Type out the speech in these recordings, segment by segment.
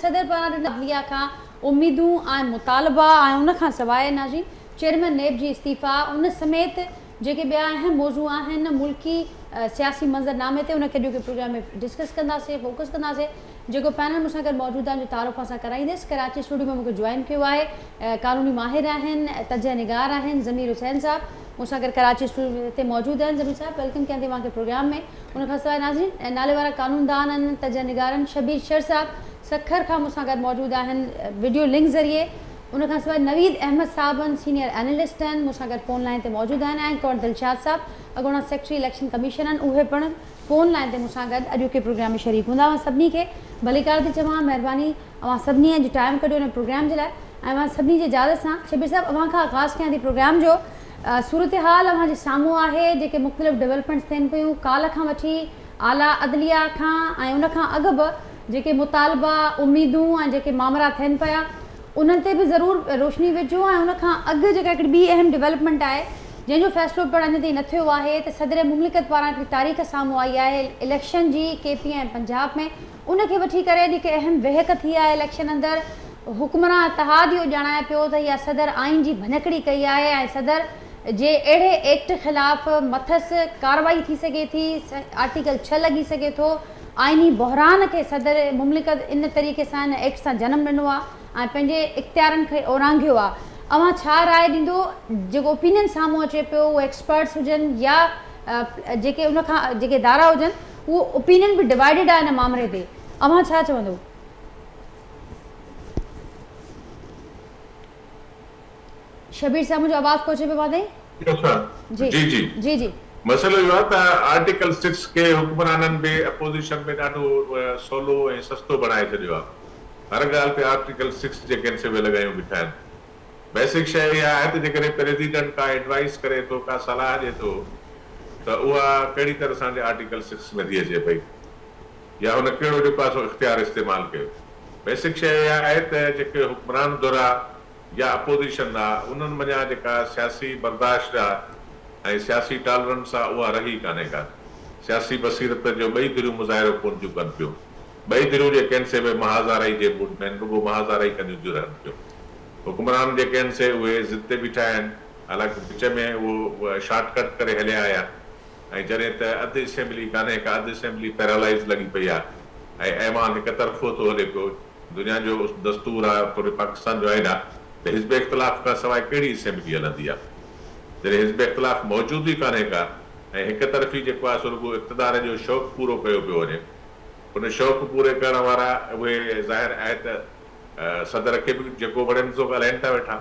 सदर पारां अदलिया खां उम्मीदूं ऐं मुतालबा ऐं उन खां सवाइ नाज़रीन चेयरमैन नेब जी इस्तीफ़ा उन समेत जेके ॿिया अहम मौज़ू आहिनि मुल्की सियासी मंज़रनामे ते उन खे प्रोग्राम में डिस्कस कंदासीं फोकस कंदासीं। जेको पैनल मूंसां गॾु मौजूदु आहे जो तारुफ़ असां कराईंदसि कराची स्टूडियो में मूंखे जॉइन कयो आहे क़ानूनी माहिर आहिनि तज निगार आहिनि ज़मीर हुसैन साहब मूंसां गॾु कराची स्टूडियो ते मौजूदु आहिनि। ज़मीर साहब वेलकम कयां थी तव्हांखे प्रोग्राम में। उनखां सवाइ नाज़रीन नाले वारा कानूनदान आहिनि तज निगार आहिनि शबीर शर साहब सखर खां मूंसां गॾु मौजूदु आहिनि वीडियो लिंक ज़रिए। उनखां सवाइ नवीद अहमद साहब आहिनि सीनियर एनालिस्ट आहिनि मूंसां गॾु फ़ोन लाइन ते मौजूदु आहिनि ऐं कौर दिलशाद साहब अॻूणा सेक्रेटरी इलेक्शन कमीशन आहिनि उहे पिणु फ़ोन लाइन ते मूंसां गॾु अॼु के प्रोग्राम में शरीक हूंदा। सभिनी खे भलीकार थी चवां महिरबानी अवां सभिनी जो टाइम कढियो हिन प्रोग्राम जे लाइ ऐं मां सभिनी जे इजाज़त सां शबीर साहब अवां खां आगाज़ कयां थी प्रोग्राम जो। सूरत हाल अवां जे साम्हूं आहे जेके मुख़्तलिफ़ डेवलपमेंट्स थियनि पियूं काल्ह खां वठी आला अदलिया खां ऐं उन खां अॻु बि जेके मुतालबा उम्मीदूं ऐं जेके मामला थियनि पिया उन्हनि ते बि ज़रूरु रोशनी विझो ऐं उन खां अॻु जेका हिकिड़ी ॿी अहम डेवलपमेंट आहे जंहिंजो फ़ैसिलो पिणु अञा ताईं न थियो आहे त सदर मुमलिकत पारां हिकिड़ी तारीख़ साम्हूं आई आहे इलेक्शन जी KP ऐं पंजाब में उन खे वठी करे जेके अहम वहक थी आहे इलेक्शन अंदरि हुकुमरान इतिहाद इहो ॼाणाए पियो त इहा सदर आइन जी भञकड़ी कई आहे ऐं सदर जे अहिड़े एक्ट ख़िलाफ़ मथसि कार्रवाई थी सघे थी आर्टिकल 6 लॻी सघे थो आइनी बहरान खे सदर मुमलिकत इन तरीक़े सां हिन एक्ट सां जनमु ॾिनो आहे ऐं पंहिंजे इख़्तियारनि खे ओरांघियो आहे। अवां छा राय ॾींदो जेको ओपिनियन साम्हूं अचे पियो उहे एक्सपर्ट्स हुजनि या जेके उन खां जेके दारा हुजनि उहो ओपिनियन बि डिवाइडेड आहे हिन मामले ते अवां छा चवंदो? शबीर साहब मुझे आवाज़ पहुंचे पे बात है जी जी जी जी जी मसलो यो आहे त आर्टिकल 6 के हुकुमराननि बि अपोजिशन में ॾाढो सवलो ऐं सस्तो बणाए छॾियो आहे। हर ॻाल्हि ते आर्टिकल 6 जे कैंसे वे लॻायूं बीठा आहिनि। बेसिक शइ इहा आहे त जेकॾहिं प्रेसिडेंट का एडवाइस करे थो का सलाह ॾिए थो त उहा कहिड़ी तरह सां आर्टिकल 6 में थी अचे पई या हुन कहिड़ो जेको आहे इख़्तियार इस्तेमालु कयो। बेसिक शइ इहा आहे त जेके हुकुमरान धुर आहे या अपोजिशन आहे उन्हनि मञा जेका सियासी बर्दाश्त आहे ऐं सियासी टॉलरेंस आहे उहा रही कान्हे का। सियासी बसीरत जो ॿई धिरूं मुज़ाहिरो कोन थियूं कनि पियूं। ॿई धिरूं जेके आहिनि से बि महाज़ाराई जे मूड में आहिनि रुॻो महाज़ाराई कंदियूं थियूं रहनि पियूं। हुकुमरान जेके आहिनि से उहे ज़िद ते बीठा आहिनि हालांकि विच में उहो शॉर्टकट करे हलिया आया ऐं जॾहिं त अधु असेंबली कान्हे का अधु असेंबली पैरालाइज़ लॻी पई आहे ऐं ऐवान हिकु तरफ़ो थो हले पियो। दुनिया जो दस्तूर आहे पूरे पाकिस्तान जो आइन आहे त हिज़्ब इख़्तिलाफ़ खां सवाइ कहिड़ी असेंबली हलंदी आहे जॾहिं हिज़्ब इख़्तिलाफ़ मौजूद ई कान्हे का ऐं हिक तरफ़ी जेको आहे सो रुॻो इक़्तिदार जो शौक़ु पूरो कयो पियो वञे। उन शौक़ु पूरे करण वारा उहे ज़ाहिर आहे त सदर खे बि जेको वणेनि थो ॻाल्हाइनि था वेठा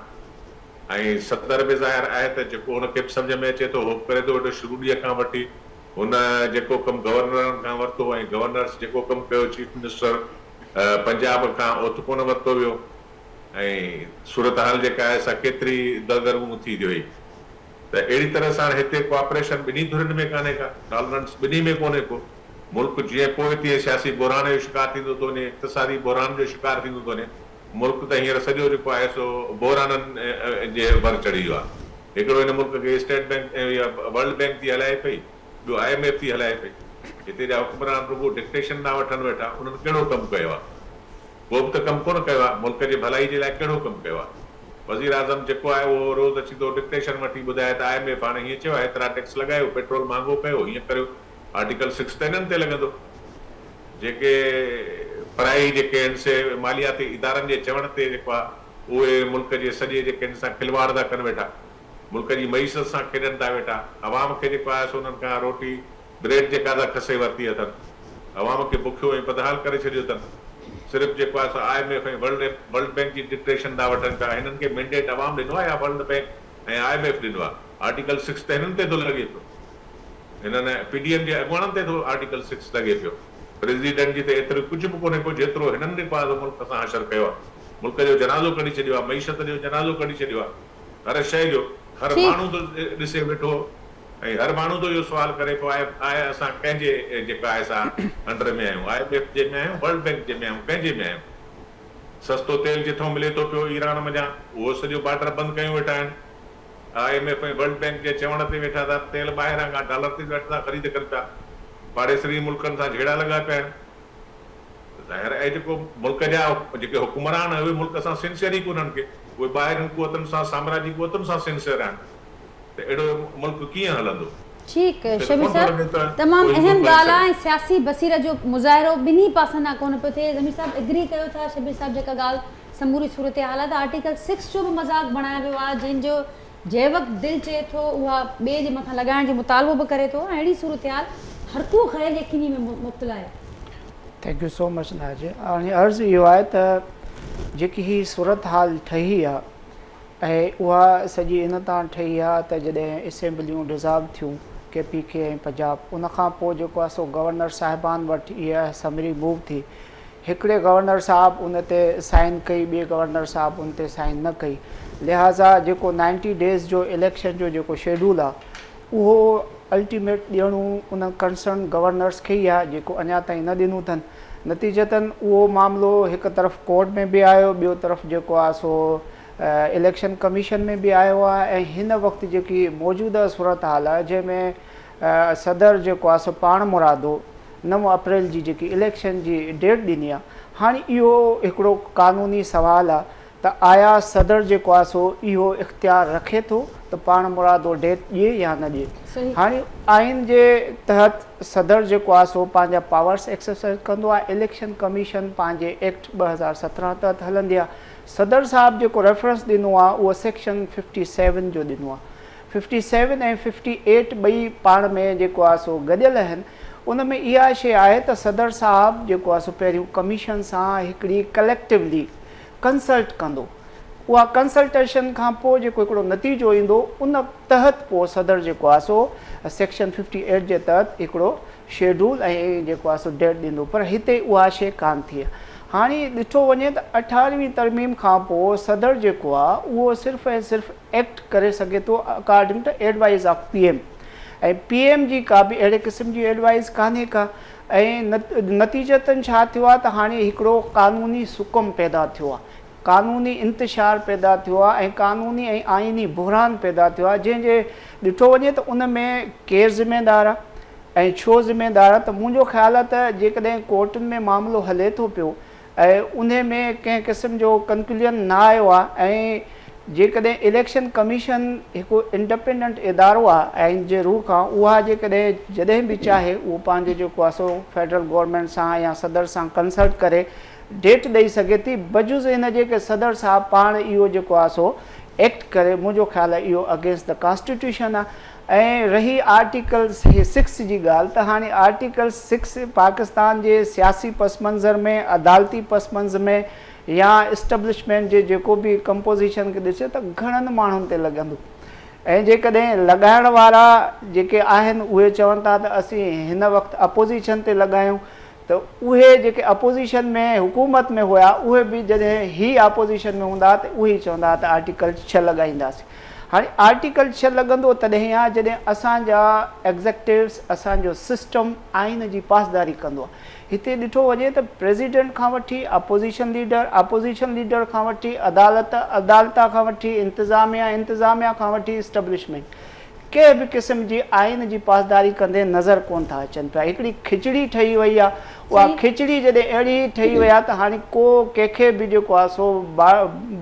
ऐं सदर बि ज़ाहिर आहे त जेको हुनखे बि सम्झ में अचे थो उहो करे थो वेठो। शुरू ॾींहं खां वठी हुन जेको कमु गवर्नरनि खां वरितो ऐं गवर्नर्स जेको कमु कयो चीफ मिनिस्टर पंजाब खां ओत कोन वरितो वियो ऐं सूरत हाल जेका आहे सा केतिरी दरगरूं थी वई त अहिड़ी तरह सां हिते कोऑपरेशन ॿिन्ही धुरियुनि में कान्हे का टॉलरेंस ॿिन्ही में कोन्हे को। मुल्क जीअं कोई तीअं सियासी बहरान जो शिकार थींदो थो वञे इक़्तिसादी बहरान जो शिकार थींदो थो वञे। मुल्क त हींअर सॼो जेको आहे सो बहराननि जे वर चढ़ी वियो आहे। हिकिड़ो हिन मुल्क खे स्टेट बैंक या वर्ल्ड बैंक थी हलाए पई ॿियो IMF थी हलाए पई। हिते जा हुकुमरान रुॻो डिक्टेशन था वठनि वेठा उन्हनि कहिड़ो कमु कयो आहे? को बि त कमु कोन कयो आहे। मुल्क जे भलाई जे लाइ कहिड़ो कमु कयो आहे? वज़ीर आज़म जेको आहे उहो रोज़ अची थो डिक्टेशन वठी ॿुधाए त IMF हाणे हीअं चयो आहे एतिरा टैक्स लॻायो पेट्रोल महांगो कयो हीअं करियो। आर्टिकल 6 त हिननि ते लॻंदो। जेके पराई जेके आहिनि से मालियाती इदारनि जे चवण ते जेको आहे उहे मुल्क जे सॼे जेके आहिनि सां खिलवाड़ था कनि वेठा मुल्क जी मईशत सां खेॾनि था वेठा। अवाम खे जेको आहे सो उन्हनि खां रोटी ब्रेड जेका था खसे वरिती अथनि अवाम खे बुखियो ऐं बदहाल करे छॾियो अथनि। सिर्फ़ु जेको आहे सो IMF ऐं वर्ल्ड बैंक जी डिक्टेशन था वठनि पिया। हिननि खे मैंडेट अवाम ॾिनो आहे या वर्ल्ड बैंक ऐं IMF ॾिनो आहे? आर्टिकल 6 त हिननि ते थो लॻे पियो। हिननि PDM जे अॻुवाणनि ते थो आर्टिकल 6 लॻे पियो। प्रेसिडेंट जी त एतिरो कुझु बि कोन्हे को जेतिरो हिननि जेको आहे मुल्क सां हशर कयो आहे। मुल्क जो जनाज़ो कढी छॾियो आहे मईशत जो जनाज़ो कढी छॾियो आहे। हर शइ जो हर माण्हू थो ॾिसे वेठो ऐं हर माण्हू थो इहो सुवाल करे पियो आहे असां कंहिंजे जेका आहे असां अंडर में आहियूं IMF जे में आहियूं वर्ल्ड बैंक जे में आहियूं कंहिंजे में आहियूं? सस्तो तेल जिथो मिले थो पियो ईरान मञा उहो सॼो बार्डर बंदि कयूं वेठा आहिनि। IMF ऐं वर्ल्ड बैंक जे चवण ते वेठा था तेल ॿाहिरां खां डॉलर ते वेठा था ख़रीद कनि पिया। पाड़ेसरी मुल्कनि सां झेड़ा लॻा पिया आहिनि। ज़ाहिर आहे जेको मुल्क जा जेके हुकुमरान उहे मुल्क सां सिंसियर ई कोन्हनि के, उहे ॿाहिरिनि कुवतनि सां साम्राजी कुवतनि सां सिंसियर आहिनि, त अहिड़ो मुल्क कीअं हलंदो? ठीक है शबीर साहब, तमाम अहम ॻाल्हि आहे। सियासी बसीरत जो मुज़ाहिरो ॿिन्ही पासनि खां कोन पियो थिए। ज़मीर साहब एग्री कयो था शबीर साहब जेका ॻाल्हि समूरी सूरत हाल आहे, आर्टिकल 6 जो बि मज़ाक बणायो वियो आहे, जंहिंजो जंहिं वक़्तु दिलि चए थो उहा ॿिए जे मथां लॻाइण जो मुतालबो बि करे थो। अहिड़ी सूरत हाल हर को ख़ैर यकीनी में मुब्तला आहे। थैंक यू सो मच नाज़। हाणे अर्ज़ु इहो आहे त जेकी ही सूरत हाल ठही आहे ऐं उहा सॼी इन तां ठही आहे त जॾहिं असेंबलियूं डिज़ॉल्व थियूं KPK ऐं पंजाब, उन खां पोइ जेको आहे सो गवर्नर साहिबान वटि इहा असैम्बली मूव थी। हिकिड़े गवर्नर साहब उन ते साइन कई, ॿिए गवर्नर साहब उन ते साइन न कई। लिहाज़ा जेको 90 डेज़ जो इलेक्शन जो जेको शेड्यूल आहे उहो अल्टीमेट ॾियणो उन कंसर्न गवर्नर्स खे ई आहे, जेको अञा ताईं न ॾिनो अथनि। नतीजतन उहो मामिलो हिकु तरफ़ कोर्ट में बि आयो, ॿियो तरफ़ जेको आहे सो इलेक्शन कमीशन में बि आयो आहे। ऐं हिन वक़्तु जेकी मौजूदा सूरत हाल आहे जंहिंमें सदर जेको आहे सो पाण मुरादो 9 अप्रैल जी जेकी इलेक्शन जी डेट ॾिनी आहे, हाणे इहो हिकिड़ो क़ानूनी सवाल आहे त आया सदर जेको आहे सो इहो इख्तियार रखे थो त पाण मुरादो डेट ॾिए या न ॾिए। हाणे आइन जे तहत सदर जेको आहे सो पंहिंजा पावर्स एक्सरसाइज कंदो आहे। इलेक्शन कमीशन पंहिंजे एक्ट 2017 तहत हलंदी आहे। सदर साहब जेको रेफरेंस ॾिनो आहे उहो सेक्शन 57 जो ॾिनो आहे। 57 ऐं 58 ॿई पाण में जेको आहे सो गॾियल आहिनि। उन में इहा शइ आहे त सदर साहब जेको आहे सो पहिरियों कमीशन सां हिकिड़ी कलेक्टिवली कंसल्ट कंदो। उहा कंसल्टेशन खां पोइ जेको हिकिड़ो नतीजो ईंदो उन तहत पोइ सदर जेको आहे सो सेक्शन 58 जे तहत हिकिड़ो शेड्यूल ऐं जेको आहे सो डेट ॾींदो। पर हिते उहा शइ कान थी आहे। हाणे ॾिठो वञे त 18वीं तरमीम खां पोइ सदर जेको आहे उहो सिर्फ़ु ऐं सिर्फ़ु एक्ट करे सघे थो according to advice of PM। ऐं PM जी का बि अहिड़े क़िस्म जी एडवाइस कान्हे का। ऐं नतीजतन छा थियो आहे त हाणे हिकिड़ो क़ानूनी सुकम पैदा थियो आहे, क़ानूनी इंतिशार पैदा थियो आहे ऐं क़ानूनी ऐं आइनी बहरान पैदा थियो आहे, जंहिंजे ॾिठो वञे त उन में केरु ज़िम्मेदार आहे ऐं छो ज़िम्मेदार आहे। त मुंहिंजो ख़्यालु आहे त जेकॾहिं कोर्टुनि में मामिलो हले थो पियो ऐं उन में कंहिं क़िस्म जो कंक्लूजन न आयो आहे ऐं जेकॾहिं इलेक्शन कमीशन हिकु इंडिपेंडेंट इदारो आहे आइन जे रूह खां, उहा जेकॾहिं जॾहिं बि चाहे उहो पंहिंजे जेको आहे सो फेडरल गवर्नमेंट सां या सदर सां कंसल्ट करे डेट ॾेई सघे थी, बजुज़ हिन जे के सदर साहब पाण इहो जेको आहे सो एक्ट करे। मुंहिंजो ख़्यालु आहे इहो अगेंस्ट द कॉन्स्टिट्यूशन आहे। ऐं रही आर्टिकल 6 जी ॻाल्हि, त हाणे आर्टिकल 6 पाकिस्तान जे सियासी पस मंज़र में, अदालती पस मंज़र में या इस्टेब्लिशमेंट जे जेको बि कंपोज़िशन खे ॾिसे त घणनि माण्हुनि ते लॻंदो। ऐं जेकॾहिं लॻाइण वारा जेके आहिनि उहे चवनि था त असीं हिन वक़्तु अपोज़िशन ते लॻायूं, त उहे जेके अपोज़िशन में हुकूमत में हुआ उहे बि जॾहिं ही अपोज़िशन में हूंदा त उहे चवंदा त आर्टिकल 6 लॻाईंदासीं। हाणे आर्टिकल 6 लॻंदो तॾहिं आहे जॾहिं असांजा एग्ज़ेक्टिव्स, असांजो सिस्टम आइन जी पासदारी कंदो आहे। हिते ॾिठो वञे त प्रेसिडेंट खां वठी अपोज़िशन लीडर खां वठी अदालत खां वठी इंतिज़ामिया खां वठी इस्टेब्लिशमेंट कंहिं बि क़िस्म जी आइन जी पासदारी कंदे नज़र कोन था अचनि पिया। हिकिड़ी खिचड़ी ठही वई आहे। उहा खिचड़ी जॾहिं अहिड़ी ठही वई आहे त हाणे को कंहिंखे बि जेको आहे सो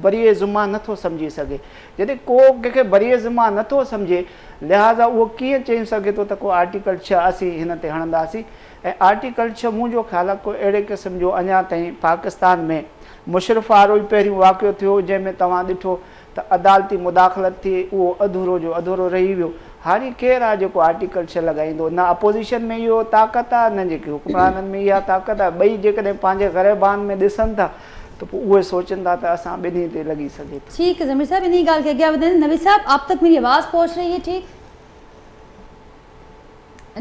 बरीअ ज़िम्मा नथो सम्झी सघे। जॾहिं को कंहिंखे बरीअ ज़िम्मा नथो सम्झे, लिहाज़ा उहो कीअं चई सघे थो त को आर्टिकल 6 असीं हिन ते हणंदासीं। ऐं आर्टिकल 6 मुंहिंजो ख़्यालु आहे को अहिड़े क़िस्म जो अञा ताईं पाकिस्तान में मुशर्रफ वारो ई पहिरियों वाक़ियो थियो जंहिंमें तव्हां ॾिठो त अदालती मुदाख़लत थी, उहो अधूरो जो अधूरो रही वियो। हाणे केरु आहे जेको आर्टिकल 6 लॻाईंदो? न अपोज़िशन में इहो ताक़त आहे, न जेके हुक्मराननि में इहा ताक़त आहे। ॿई जेकॾहिं पंहिंजे ग़रीबान में ॾिसनि था तो उहे सोचनि था त असां ॿिन्ही ते लॻी सघे थो। ठीक है ज़मीर साहब, इन्हीं ॻाल्हि खे अॻियां वधनि। नवी साहब, आप तक मेरी आवाज़ पहुंच रही है? ठीक,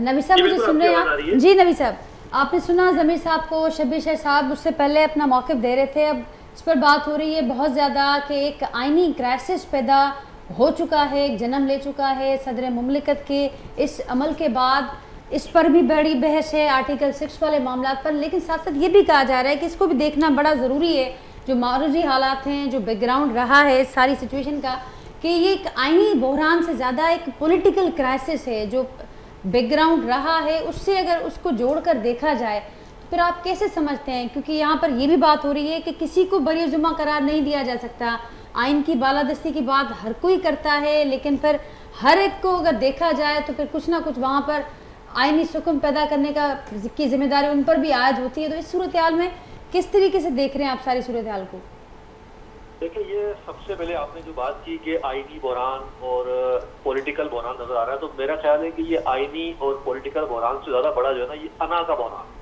नवी साहब मुझे सुन रहे हैं? जी नवी साहब, आपने सुना ज़मीर साहब को, शबीर शाह साहब उससे पहले अपना मौक़िफ़ दे रहे थे। अब इस पर बात हो रही है बहुत ज़्यादा कि एक आइनी क्राइसिस पैदा हो चुका है, एक जन्म ले चुका है सदर मुमलिकत के इस अमल के बाद। इस पर भी बड़ी बहस है आर्टिकल 6 वाले मामला पर, लेकिन साथ साथ ये भी कहा जा रहा है कि इसको भी देखना बड़ा ज़रूरी है, जो मारूजी हालात हैं, जो बैकग्राउंड रहा है इस सारी सिचुएशन का, कि ये एक आइनी बहरान से ज़्यादा एक पॉलिटिकल क्राइसिस है। जो बैकग्राउंड रहा है उससे अगर उसको जोड़कर देखा जाए फिर आप कैसे समझते हैं, क्योंकि यहाँ पर ये भी बात हो रही है कि किसी को बरी जुमा करार नहीं दिया जा सकता, आइन की बालादस्ती की बात हर कोई करता है, लेकिन फिर हर एक को अगर देखा जाए तो फिर कुछ ना कुछ वहाँ पर आइनी सुकून पैदा करने की जिम्मेदारी उन पर भी आयद होती है। तो इस सूरत हाल में किस तरीके से देख रहे हैं आप सारी सूरत हाल को? देखिए, ये सबसे पहले आपने जो बात की कि आईनी बहरान और पॉलिटिकल बहरान नजर आ रहा है, तो मेरा ख्याल है कि ये आईनी और पॉलिटिकल बहरान से ज्यादा बड़ा जो है ना, ये अना का बहरान।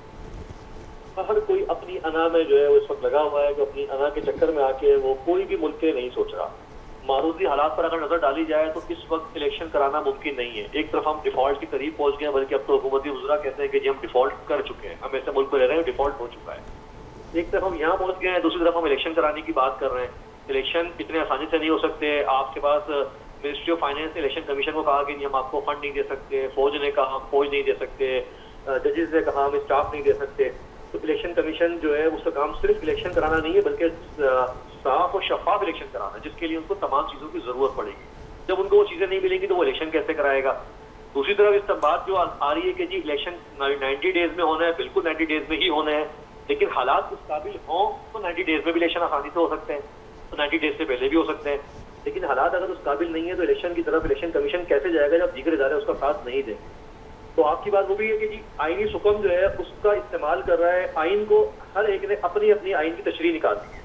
हर कोई अपनी अना में जो है वो इस वक्त लगा हुआ है कि अपनी अना के चक्कर में आके वो कोई भी मुल्क के नहीं सोच रहा। मारूदी हालात पर अगर नजर डाली जाए तो इस वक्त इलेक्शन कराना मुमकिन नहीं है। एक तरफ हम डिफॉल्ट के करीब पहुंच गए, बल्कि अब तो हुकूमती वज़रा कहते हैं कि जी हम डिफॉल्ट कर चुके हैं, हम ऐसे मुल्क में रह रहे हैं डिफॉल्ट हो चुका है। एक तरफ हम यहाँ पहुंच गए हैं, दूसरी तरफ हम इलेक्शन कराने की बात कर रहे हैं। इलेक्शन इतने आसानी से नहीं हो सकते। आपके पास मिनिस्ट्री ऑफ फाइनेंस ने इलेक्शन कमीशन को कहा कि हम आपको फंड नहीं दे सकते, फौज ने कहा हम फौज नहीं दे सकते, जजेस ने कहा हम स्टाफ नहीं दे सकते। तो इलेक्शन कमीशन जो है उसका काम सिर्फ इलेक्शन कराना नहीं है, बल्कि साफ और शफाफ इलेक्शन कराना, जिसके लिए उनको तमाम चीजों की जरूरत पड़ेगी। जब उनको वो चीजें नहीं मिलेंगी तो वो इलेक्शन कैसे कराएगा? दूसरी तरफ इस बात जो आ रही है कि जी इलेक्शन 90 डेज में होना है, बिल्कुल 90 डेज में ही होना है, लेकिन हालात उस काबिल हों तो 90 डेज में भी इलेक्शन आसानी से हो सकते हैं, तो 90 डेज से पहले भी हो सकते हैं। लेकिन हालात अगर उस काबिल नहीं है तो इलेक्शन की तरफ इलेक्शन कमीशन कैसे जाएगा जब दीगर इदारे उसका साथ नहीं देंगे? तो आपकी बात वो भी है कि जी आईनी सुकम जो है उसका इस्तेमाल कर रहा है। आइन को हर एक ने अपनी अपनी आइन की तशरीह निकाल दी है।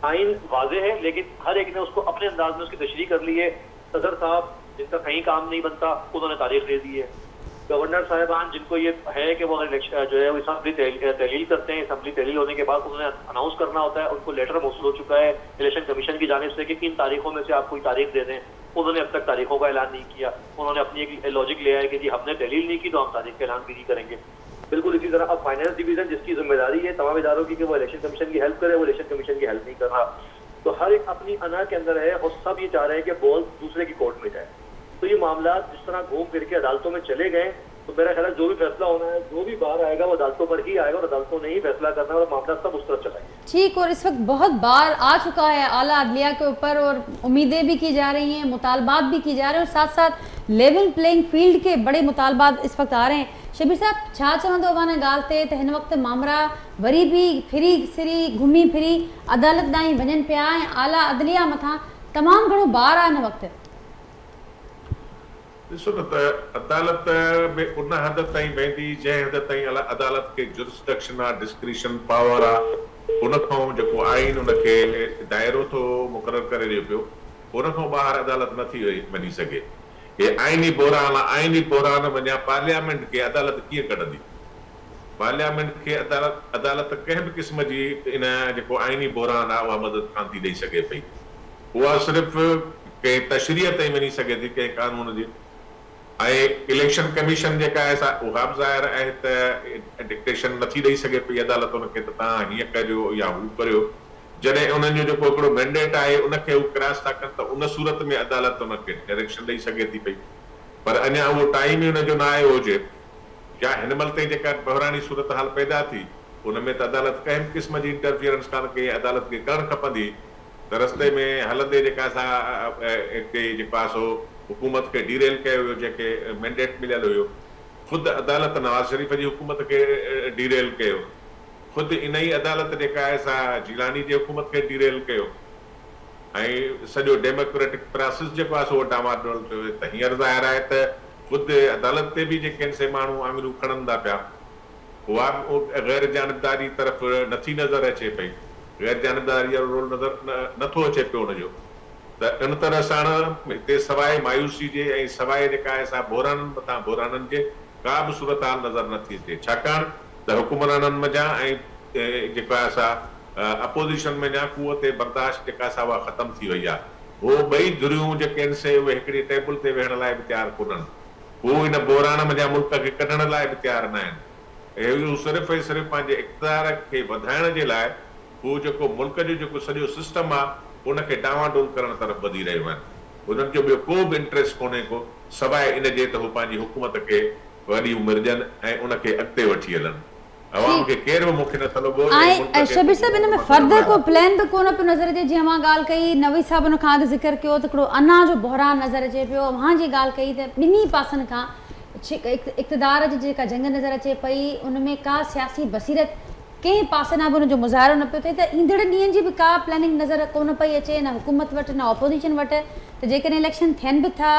आइन वाजे है, लेकिन हर एक ने उसको अपने अंदाज में उसकी तशरीह कर ली है। सदर साहब जिनका कहीं काम नहीं बनता, उन्होंने तारीख दे दी है। गवर्नर साहिबान जिनको ये है कि वो इलेक्शन जो है वो असम्बली तहलील करते हैं, असम्बली तहलील होने के बाद उन्होंने अनाउंस करना होता है, उनको लेटर मौसूल हो चुका है इलेक्शन कमीशन की जानिब से कि किन तारीखों में से आप कोई तारीख दे दें। उन्होंने अब तक तारीखों का ऐलान नहीं किया। उन्होंने अपनी एक लॉजिक लिया है कि जी हमने तहलील नहीं की तो हम तारीख का ऐलान भी नहीं करेंगे। बिल्कुल इसी तरह अब फाइनेंस डिवीजन जिसकी जिम्मेदारी है तमाम इदारों की कि वो इलेक्शन कमीशन की हेल्प करे, वो इलेक्शन कमीशन की हेल्प नहीं कर रहा। तो हर एक अपनी अना के अंदर है और सब ये चाह रहे हैं कि बॉल दूसरे की कोर्ट में जाए। तो ये मामला जिस तरह घूम फिर के अदालतों में चले गए, तो मेरा ख्याल है जो भी फैसला होना है, जो भी बाहर आएगा वो अदालतों पर ही आएगा और अदालतों ने ही फैसला करना है और मामला सब उस तरफ चलाएंगे। ठीक, और इस वक्त बहुत बार आ चुका है आला अदलिया के ऊपर और उम्मीदें भी की जा रही हैं, मुतालबात भी की जा रहे हैं और साथ साथ लेवल प्लेइंग फील्ड के बड़े मुतालबात इस वक्त आ रहे हैं। शबीर साहब छा चवंदो अवान ॻाल्हि ते हिन वक़्तु मामरा वरी भी फिरी सिरी घुमी फिरी अदालत ॾांहुं वञनि पिया ऐं आला अदलिया मथां तमामु घणो भार आहे हिन वक़्तु। ॾिसो न त अदालत में उन हद ताईं वेंदी जंहिं हद ताईं अदालत खे जुरिस्डिक्शन आहे, डिस्क्रिशन पावर आहे, उन खां जेको आइन उनखे दाइरो थो मुक़ररु करे ॾियो पियो, उन खां ॿाहिरि अदालत नथी वञी सघे। हे आइनी बहरान आहे। आइनी बहरान वञा पार्लियामेंट खे अदालत कीअं कढंदी? पार्लियामेंट खे अदालत कंहिं बि क़िस्म जी इन जेको आइनी बहरान आहे उहा मदद कान थी ॾेई सघे पई। उहा सिर्फ़ु कंहिं तशरीह ताईं वञी सघे थी, कंहिं कानून जी। ऐं इलेक्शन कमीशन जेका आहे उहा बि ज़ाहिर आहे त डिक्टेशन नथी ॾेई सघे पई अदालत उनखे त तव्हां हीअं करियो या हू करियो। जॾहिं उन्हनि जो जेको हिकिड़ो मैंडेट आहे उनखे हू क्रॉस था कनि त उन सूरत में अदालत उनखे डायरेक्शन ॾेई सघे थी पई, पर अञा उहो टाइम ई उनजो न आयो हुजे या हिन महिल ताईं जेका बहिरानी सूरत हाल पैदा थी उन में त अदालत कंहिं बि क़िस्म जी इंटरफियरेंस कान कई। अदालत खे करणु खपंदी त रस्ते में हलंदे जेका जेको आहे सो हुकूमत खे डीरेल कयो हुयो, जेके मैंडेट मिलियल हुयो। ख़ुदि अदालत नवाज़ शरीफ़ जी हुकूमत खे डीरेल कयो, ख़ुदि इन ई अदालत जेका आहे सा जिलानी जी हुकूमत खे डीरेल कयो ऐं सॼो डेमोक्रेटिक प्रोसेस जेको आहे सो डामाडोल थियो। त हींअर ज़ाहिर आहे त ख़ुदि अदालत ते बि जेके से माण्हू आङिरियूं खणनि था पिया, उहा गैर जानबदारी तरफ़ नथी नज़र अचे पई। गैर जानबदारी जो रोल नज़र नथो अचे पियो हुनजो। त इन तरह सां हिते सवाइ मायूसी जे ऐं सवाइ जेका आहे सा बहराननि मथां बहराननि जे का बि सूरत हाल नज़र नथी अचे, छाकाणि त हुकुमराननि मञा ऐं जेका आहे सा अपोज़िशन में जा कुवत बर्दाश्त जेका सा उहा ख़तम थी वई आहे। उहो ॿई धुरियूं जेके आहिनि से उहे हिकिड़ी टेबल ते वेहण लाइ बि तयारु कोन्हनि। उहो इन बहरान में जा मुल्क खे कढण लाइ बि तयारु न आहिनि। हू सिर्फ़ु ऐं सिर्फ़ु पंहिंजे इक़्तिदार खे वधाइण जे लाइ उहो जेको मुल्क जो जेको सॼो सिस्टम आहे उनखे डावाडोल करण तरफ़ वधी रहियूं आहिनि। उन्हनि जो ॿियो को बि इंट्रस्ट कोन्हे को सवाइ इन जे त हू पंहिंजी हुकूमत खे वॾी उमिरि ॾियनि ऐं उनखे अॻिते वठी हलनि। अवाम खे केर बि मूंखे नथो लॻो। ऐं शबीर साहब इन में फर्दर को प्लान बि कोन पियो नज़र अचे। जीअं मां ॻाल्हि कई नवी साहब हुन खां अॻु ज़िक्र कयो त हिकिड़ो अना जो बहरान नज़र अचे पियो। मां जी ॻाल्हि कई त ॿिन्ही पासनि खां इक़्तिदार जी जेका जंग नज़र अचे पई उनमें का सियासी बसीरत कंहिं पासे ना बि उनजो मुज़ाहिरो न पियो थिए त ईंदड़ ॾींहंनि जी बि का प्लानिंग नज़र कोन पई अचे न हुकूमत वटि न ऑपोज़िशन वटि त जेकॾहिं इलेक्शन थियनि बि था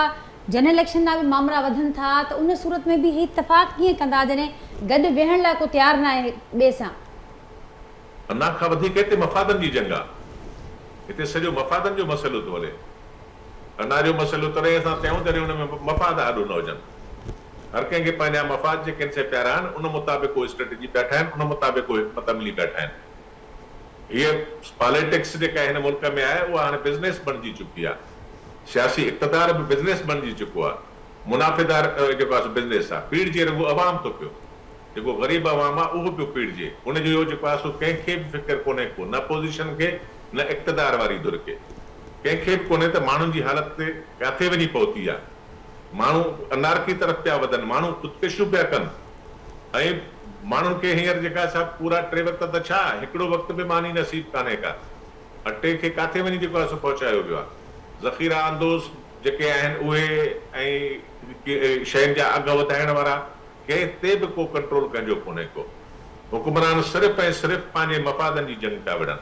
जन इलेक्शन जा बि मामला वधनि था त उन सूरत में बि ही इतफ़ाक़ कीअं कंदा जॾहिं गॾु वेहण लाइ को तयारु न आहे ॿिए सां? अञा खां वधीक हिते मफ़ादनि जी जंग आहे, हिते सॼो मफ़ादनि जो मसइलो थो हले। अञा जो मसइलो तॾहिं असां चयूं जॾहिं हुन में मफ़ाद आॾो न हुजनि। हर कंहिंखे पंहिंजा मफ़ाद जेके से प्यारा आहिनि उन मुताबिक़ कोई स्ट्रेटेजी बीठा आहिनि, उन मुताबिक़ कोई मतमिली बीठा आहिनि। हीअ पॉलिटिक्स जेका हिन मुल्क में आहे उहा हाणे बिज़नेस बणिजी चुकी आहे। सियासी इक़्तिदार बि बिज़नेस बणिजी चुको आहे, मुनाफ़ेदार जेको आहे बिज़नेस आहे। पीड़िजे रुॻो अवाम थो पियो, जेको ग़रीब अवाम आहे उहो पियो पीड़िजे। उनजो जेको आहे सो कंहिंखे बि फ़िक्र कोन्हे को, न पोज़ीशन खे न इक़्तिदार वारी धुर खे, कंहिंखे बि कोन्हे त माण्हुनि जी हालत ते किथे वञी पहुती आहे। माण्हू अनारकी तरफ़ पिया वधनि, माण्हू ख़ुदकुशियूं पिया कनि ऐं माण्हुनि खे हींअर जेका छा पूरा 3 वक़्त त छा हिकिड़ो वक़्तु बि मानी नसीब कान्हे का। अटे खे किथे वञी जेको आहे सो पहुचायो वियो आहे। ज़ख़ीरा अंदोज़ जेके आहिनि उहे ऐं शयुनि जा अघ वधाइण वारा कंहिं ते बि को कंट्रोल कंहिंजो कोन्हे को। हुकुमरान सिर्फ़ु ऐं सिर्फ़ु पंहिंजे मफ़ादनि जी जंग पिया विढ़नि,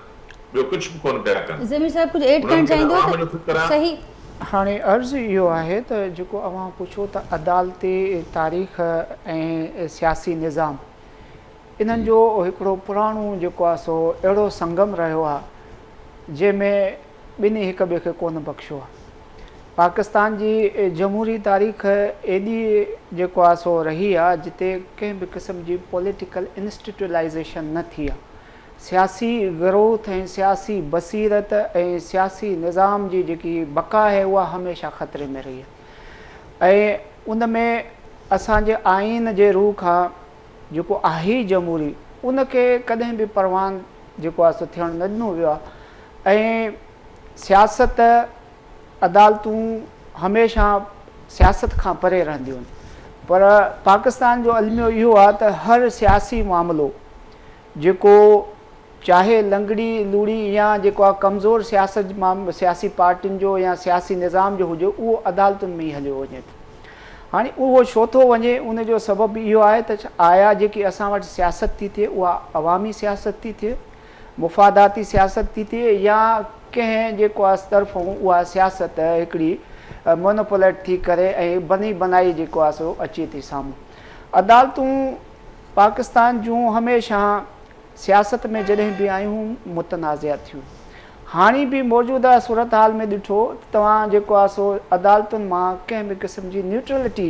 ॿियो कुझु बि कोन पिया कनि। ज़मीर साहब कुझु ऐड करणु चाहींदो? सही हाणे अर्ज़ु इहो आहे त जेको अव्हां पुछो त अदालती तारीख़ ऐं सियासी निज़ाम इन्हनि जो हिकिड़ो पुराणो जेको आहे सो अहिड़ो संगम रहियो आहे जंहिंमें ॿिन्ही हिक ॿिए खे कोन बख़्शियो आहे। पाकिस्तान जी जमहूरी तारीख़ एॾी जेको आहे सो रही आहे जिते कंहिं बि क़िस्म जी पॉलिटिकल इंस्टीट्यूलाइज़ेशन न थी आहे। सियासी ग्रोथ ऐं सियासी बसीरत ऐं सियासी निज़ाम जी जेकी बका है उहा हमेशह ख़तरे में रही आहे। ऐं उन में असांजे आइन जे रूह खां जेको आहे जमहूरी उनखे कॾहिं बि परवान जेको आहे सो थियणु न ॾिनो वियो आहे। ऐं सियासत अदालतूं हमेशह सियासत खां परे रहंदियूं आहिनि, पर पाकिस्तान जो अलमियो इहो आहे त हर सियासी मामिलो जेको चाहे लंगड़ी लूड़ी या जेको आहे कमज़ोर सियासी पार्टियुनि जो या सियासी निज़ाम जो हुजे उहो अदालतुनि में ई हलियो वञे थो। हाणे उहो छो थो वञे उनजो सबबु इहो आहे त आया जेकी असां वटि सियासत थी थिए उहा अवामी सियासत थी थिए, मुफ़ादाती सियासत थी थिए, या कंहिं जेको आहे तरफ़ो उहा सियासत हिकिड़ी मोनोपोलेट थी करे ऐं बनी बनाई जेको आहे सो अचे थी साम्हूं। अदालतूं पाकिस्तान जूं हमेशह सियासत में जॾहिं बि आयूं मुतनाज़िया थियूं। हाणे बि मौजूदा सूरत हाल में ॾिठो तव्हां जेको आहे सो अदालतुनि मां कंहिं बि क़िस्म जी न्यूट्रलिटी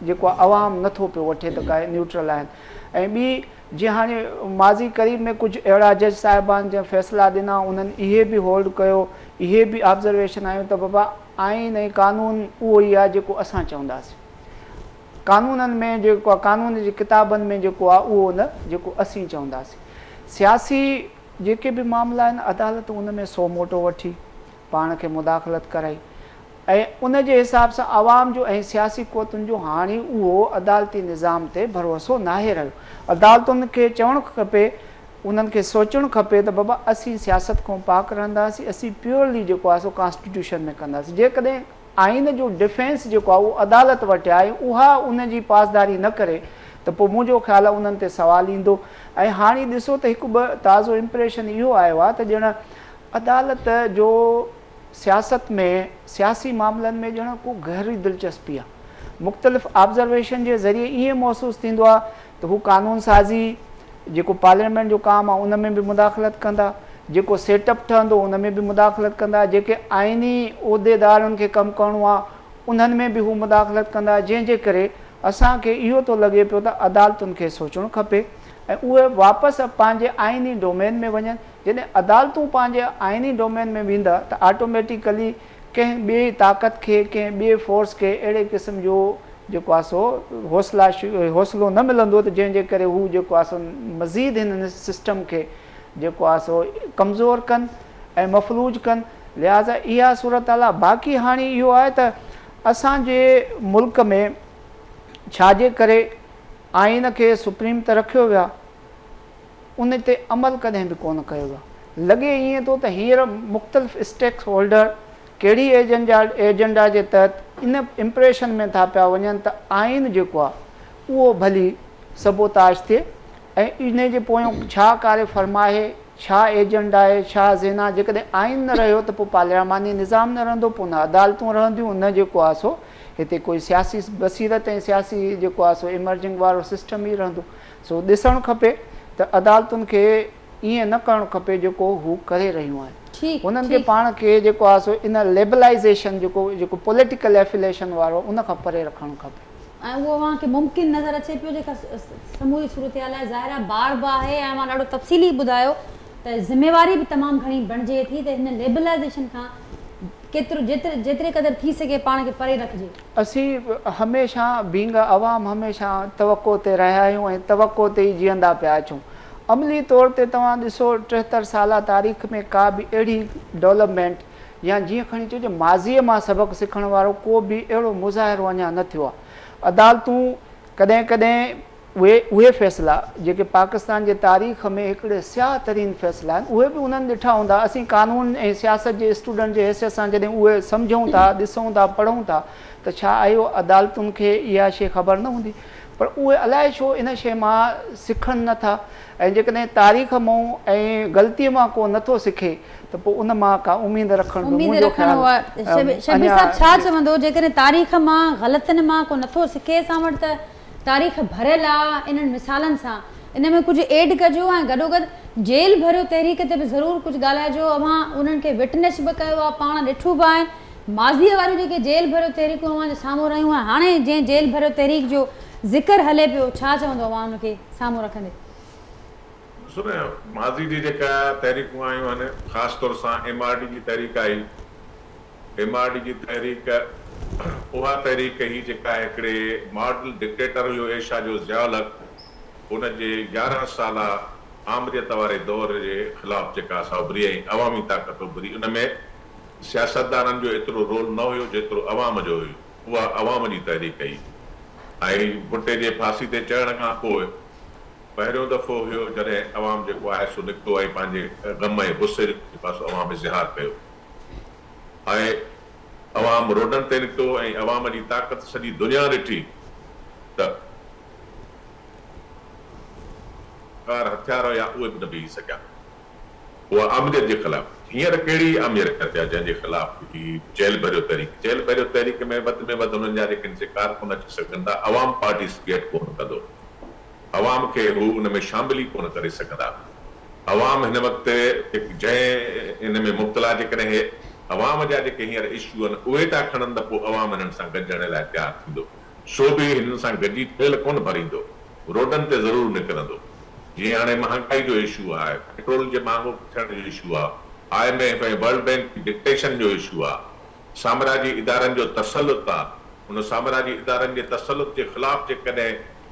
जेको आहे अवाम नथो पियो वठे त काई न्यूट्रल आहिनि। ऐं ॿी जीअं हाणे माज़ी क़रीब में कुझु अहिड़ा जज साहिबान जा फ़ैसिला ॾिना उन्हनि इहे बि होल्ड कयो, इहे बि ऑब्ज़र्वेशन आयूं त बाबा आइन ऐं कानून उहो ई आहे जेको असां चवंदासीं, कानूननि में जेको आहे कानून जी किताबनि में जेको आहे उहो न जेको असीं चवंदासीं। सियासी जेके बि मामला आहिनि अदालत उन में सो मोटो वठी पाण खे मुदाख़लत कराई ऐं उन जे हिसाब सां आवाम जो ऐं सियासी क़ुवतुनि जो हाणे उहो अदालती निज़ाम ते भरोसो नाहे रहियो। अदालतुनि खे चवणु खपे, उन्हनि खे सोचणु खपे त बाबा असीं सियासत खां पाक रहंदासीं, असीं प्योरली जेको आहे सो कॉन्स्टिट्यूशन में कंदासीं। जेकॾहिं आइन जो डिफेंस जेको आहे उहो अदालत वटि आहे उहा उन जी पासदारी न करे त पोइ मुंहिंजो ख़्यालु आहे उन्हनि ते सुवालु ईंदो। ऐं हाणे ॾिसो त हिकु ॿ ताज़ो इम्प्रेशन इहो आयो आहे त ॼण अदालत जो सियासत में सियासी मामलनि में ॼण को गहरी दिलचस्पी आहे। मुख़्तलिफ़ ऑब्ज़र्वेशन जे ज़रिए ईअं महसूसु थींदो आहे त हू कानून साज़ी जेको पार्लियामेंट जो कमु आहे उन में बि मुदाख़लत कंदा, जेको सेटअप ठहंदो उन में बि मुदाख़लत कंदा, जेके आइनी उहिदेदारनि खे कमु करिणो आहे उन्हनि में बि हू मुदाख़लत कंदा, जंहिंजे करे असांखे इहो थो लॻे पियो त अदालतुनि खे सोचणु खपे ऐं उहे वापसि पंहिंजे आइनी डोमेन में वञनि। जॾहिं अदालतूं पंहिंजे आइनी डोमेन में वेंदा त ऑटोमेटिकली कंहिं ॿिए ताक़त खे कंहिं ॿिए फोर्स खे अहिड़े क़िस्म जो जेको आहे सो हौसलो न मिलंदो त जंहिंजे करे हू जेको आहे सो मज़ीद हिन सिस्टम खे जेको आहे सो कमज़ोर कनि ऐं मफ़लूज कनि। लिहाज़ा इहा सूरत हाल आहे। बाक़ी हाणे इहो आहे त असांजे मुल्क में छाजे करे आइन खे सुप्रीम ते रखियो वियो आहे उन ते अमल कॾहिं बि कोन कयो वियो। लॻे ईअं थो त हींअर मुख़्तलिफ़ स्टेक होल्डर कहिड़ी एजेंडा जे तहत इन इम्प्रेशन में था पिया वञनि त आइन जेको आहे उहो भली सबोताज थिए ऐं इन जे पोयों छा कार्य फरमाए, छा एजेंडा आहे, छा ज़ेना। जेकॾहिं आइन न रहियो त पोइ पार्लियामानी निज़ाम न रहंदो, पोइ न अदालतूं रहंदियूं, न जेको आहे सो हिते कोई सियासी बसीरत ऐं सियासी जेको आहे सो इमर्जिंग वारो सिस्टम ई रहंदो। सो ॾिसणु खपे त अदालतुनि खे ईअं न करणु खपे जेको हू करे रहियूं आहिनि। उन्हनि खे पाण खे जेको आहे सो इन लेबलाइज़ेशन जेको पॉलिटिकल एफिलेशन वारो उन खां परे रखणु खपे। ऐं उहो अव्हां खे मुमकिन नज़र अचे पियो जेका समूरी सूरतहाल आहे, ज़ाहिर आहे बार बि आहे ऐं मां ॾाढो तफ़सीली ॿुधायो त ज़िम्मेवारी बि तमामु घणी बणिजे थी त हिन लेबलाइज़ेशन खां केतिरो जेतिरे क़दुरु थी सघे पाण खे परे रखिजे। असीं हमेशह बींग अवाम हमेशह तवक़ो ते रहिया आहियूं ऐं तवक़ो ते ई जीअंदा पिया अचूं। अमली तौर ते तव्हां ॾिसो 73 साल तारीख़ में का बि अहिड़ी डेवलपमेंट या जीअं खणी चइजे माज़ीअ मां सबक़ु सिखण वारो को बि अहिड़ो मुज़ाहिरो अञा न थियो आहे। अदालतूं कॾहिं कॾहिं उहे फ़ैसिला जेके पाकिस्तान जे तारीख़ में हिकिड़े सियाह तरीन फ़ैसिला आहिनि उहे बि उन्हनि ॾिठा हूंदा। असीं कानून ऐं सियासत जे स्टूडेंट जे हैसियत सां जॾहिं उहे सम्झूं था, ॾिसूं था, पढ़ूं था त छा आयो अदालतुनि खे इहा शइ ख़बर न हूंदी, पर उहे अलाए छो इन शइ मां सिखनि नथा। ऐं जेकॾहिं तारीख़ मां ऐं ग़लतीअ मां को नथो सिखे त पोइ उन मां का उमेद रखणु शबीर साहब छा चवंदो जेकॾहिं तारीख़ मां ग़लतियुनि मां को नथो सिखे? असां वटि त तारीख़ भरियल आहे इन्हनि मिसालनि सां, इन में कुझु एड कजो ऐं गॾोगॾु जेल भरियो तहरीक ते बि ज़रूरु कुझु ॻाल्हाइजो। अव्हां उन्हनि खे विटनेस बि कयो आहे, पाण ॾिठो बि आहिनि माज़ीअ वारियूं जेके जेल भरियो तहरीकूं अव्हां जे साम्हूं रहियूं आहिनि। हाणे जंहिं जेल भरियो तहरीक जो ज़िक्र हले पियो, छा चवंदो अव्हां उनखे साम्हूं रखंदे? माज़ी जी जेका तहरीकूं आयूं आहिनि, ख़ासि तौर सां MRD जी तहरीक आई। MRD जी तहरीक उहा तहरीक ही जेका हिकिड़े मॉडल डिक्टेटर हुयो एशिया जो ज़ियाउल हक़, उनजे 11 साल आमरियत वारे दौर जे ख़िलाफ़ जेका उभरी ऐं अवामी ताक़त उभरी, उन में सियासतदाननि जो एतिरो रोल न हुयो जेतिरो अवाम जो हुयो। उहा अवाम जी तहरीक कई ऐं भुट्टे जे फांसी ते चढ़ण खां पोइ पहिरियों दफ़ो हुयो जॾहिं अवाम जेको आहे सो निकितो ऐं पंहिंजे ग़म ऐं गुस्से जे पासो अवाम इज़हार कयो ऐं अवाम रोडनि ते निकितो ऐं अवाम जी ताक़त सॼी दुनिया ॾिठी त कार हथियार हुया उहे बि न बीही सघिया। उहा अमरियत जे ख़िलाफ़ हींअर कहिड़ी अमरियत आहे जंहिंजे ख़िलाफ़ जेल भरियो तहरीक में वधि हुननि जा जेके कारकुन अची सघनि था, अवाम पार्टिसिपेट कोन कंदो, अवाम खे हू उन में शामिल ई कोन करे सघंदा। अवाम हिन वक़्तु जंहिं हिन में मुब्तला जेकॾहिं अवाम जा जेके हींअर इशू आहिनि उहे था खणनि त पोइ अवाम हिननि सां गॾिजण लाइ तयारु थींदो। सो बि हिननि सां गॾिजी तेल कोन भरींदो, रोडनि ते ज़रूरु निकिरंदो। जीअं हाणे महांगाई जो इशू आहे, पेट्रोल जे महांगो थियण जो इशू आहे, IMF ऐं वर्ल्ड बैंक डिक्टेशन जो इशू आहे, साम्राजी इदारनि जो तसलुत आहे। उन साम्राजी इदारनि जे तसलुत जे ख़िलाफ़ जेकॾहिं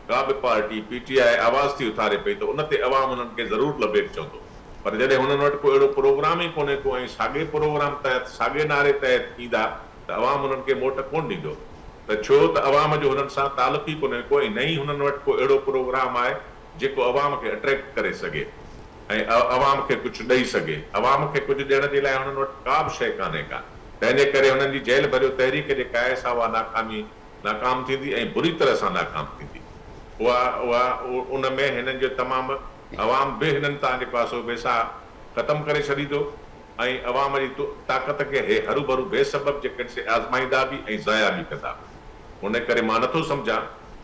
का बि पार्टी PTI आवाज़ थी उथारे पई त उन ते अवाम उन्हनि खे ज़रूरु लपेट चवंदो। पर जॾहिं हुननि वटि को अहिड़ो प्रोग्राम ई कोन्हे को ऐं साॻे प्रोग्राम तहत साॻे नारे तहत ईंदा त अवाम उन्हनि खे मोट कोन ॾींदो। त छो त अवाम जो हुननि सां तालुक़ ई कोन्हे को ऐं न ई हुननि वटि को अहिड़ो प्रोग्राम आहे जेको अवाम खे अट्रैक्ट करे सघे ऐं अवाम खे कुझु ॾेई सघे। अवाम खे कुझु ॾियण जे लाइ हुननि वटि का बि शइ कान्हे का। तंहिंजे करे हुननि जी जेल भरियो तहरीक जेका आहे सा उहा नाकाम थींदी ऐं बुरी तरह सां नाकाम थींदी। उन में हिननि जो तमामु अवाम बि हिननि तां जेको आहे सो बेसा ख़तमु करे छॾींदो ऐं अवाम जी ताक़त खे हरू भरू बेसबब जेके आज़माईंदा बि ऐं ज़ाया बि कंदा। उन करे मां नथो सम्झां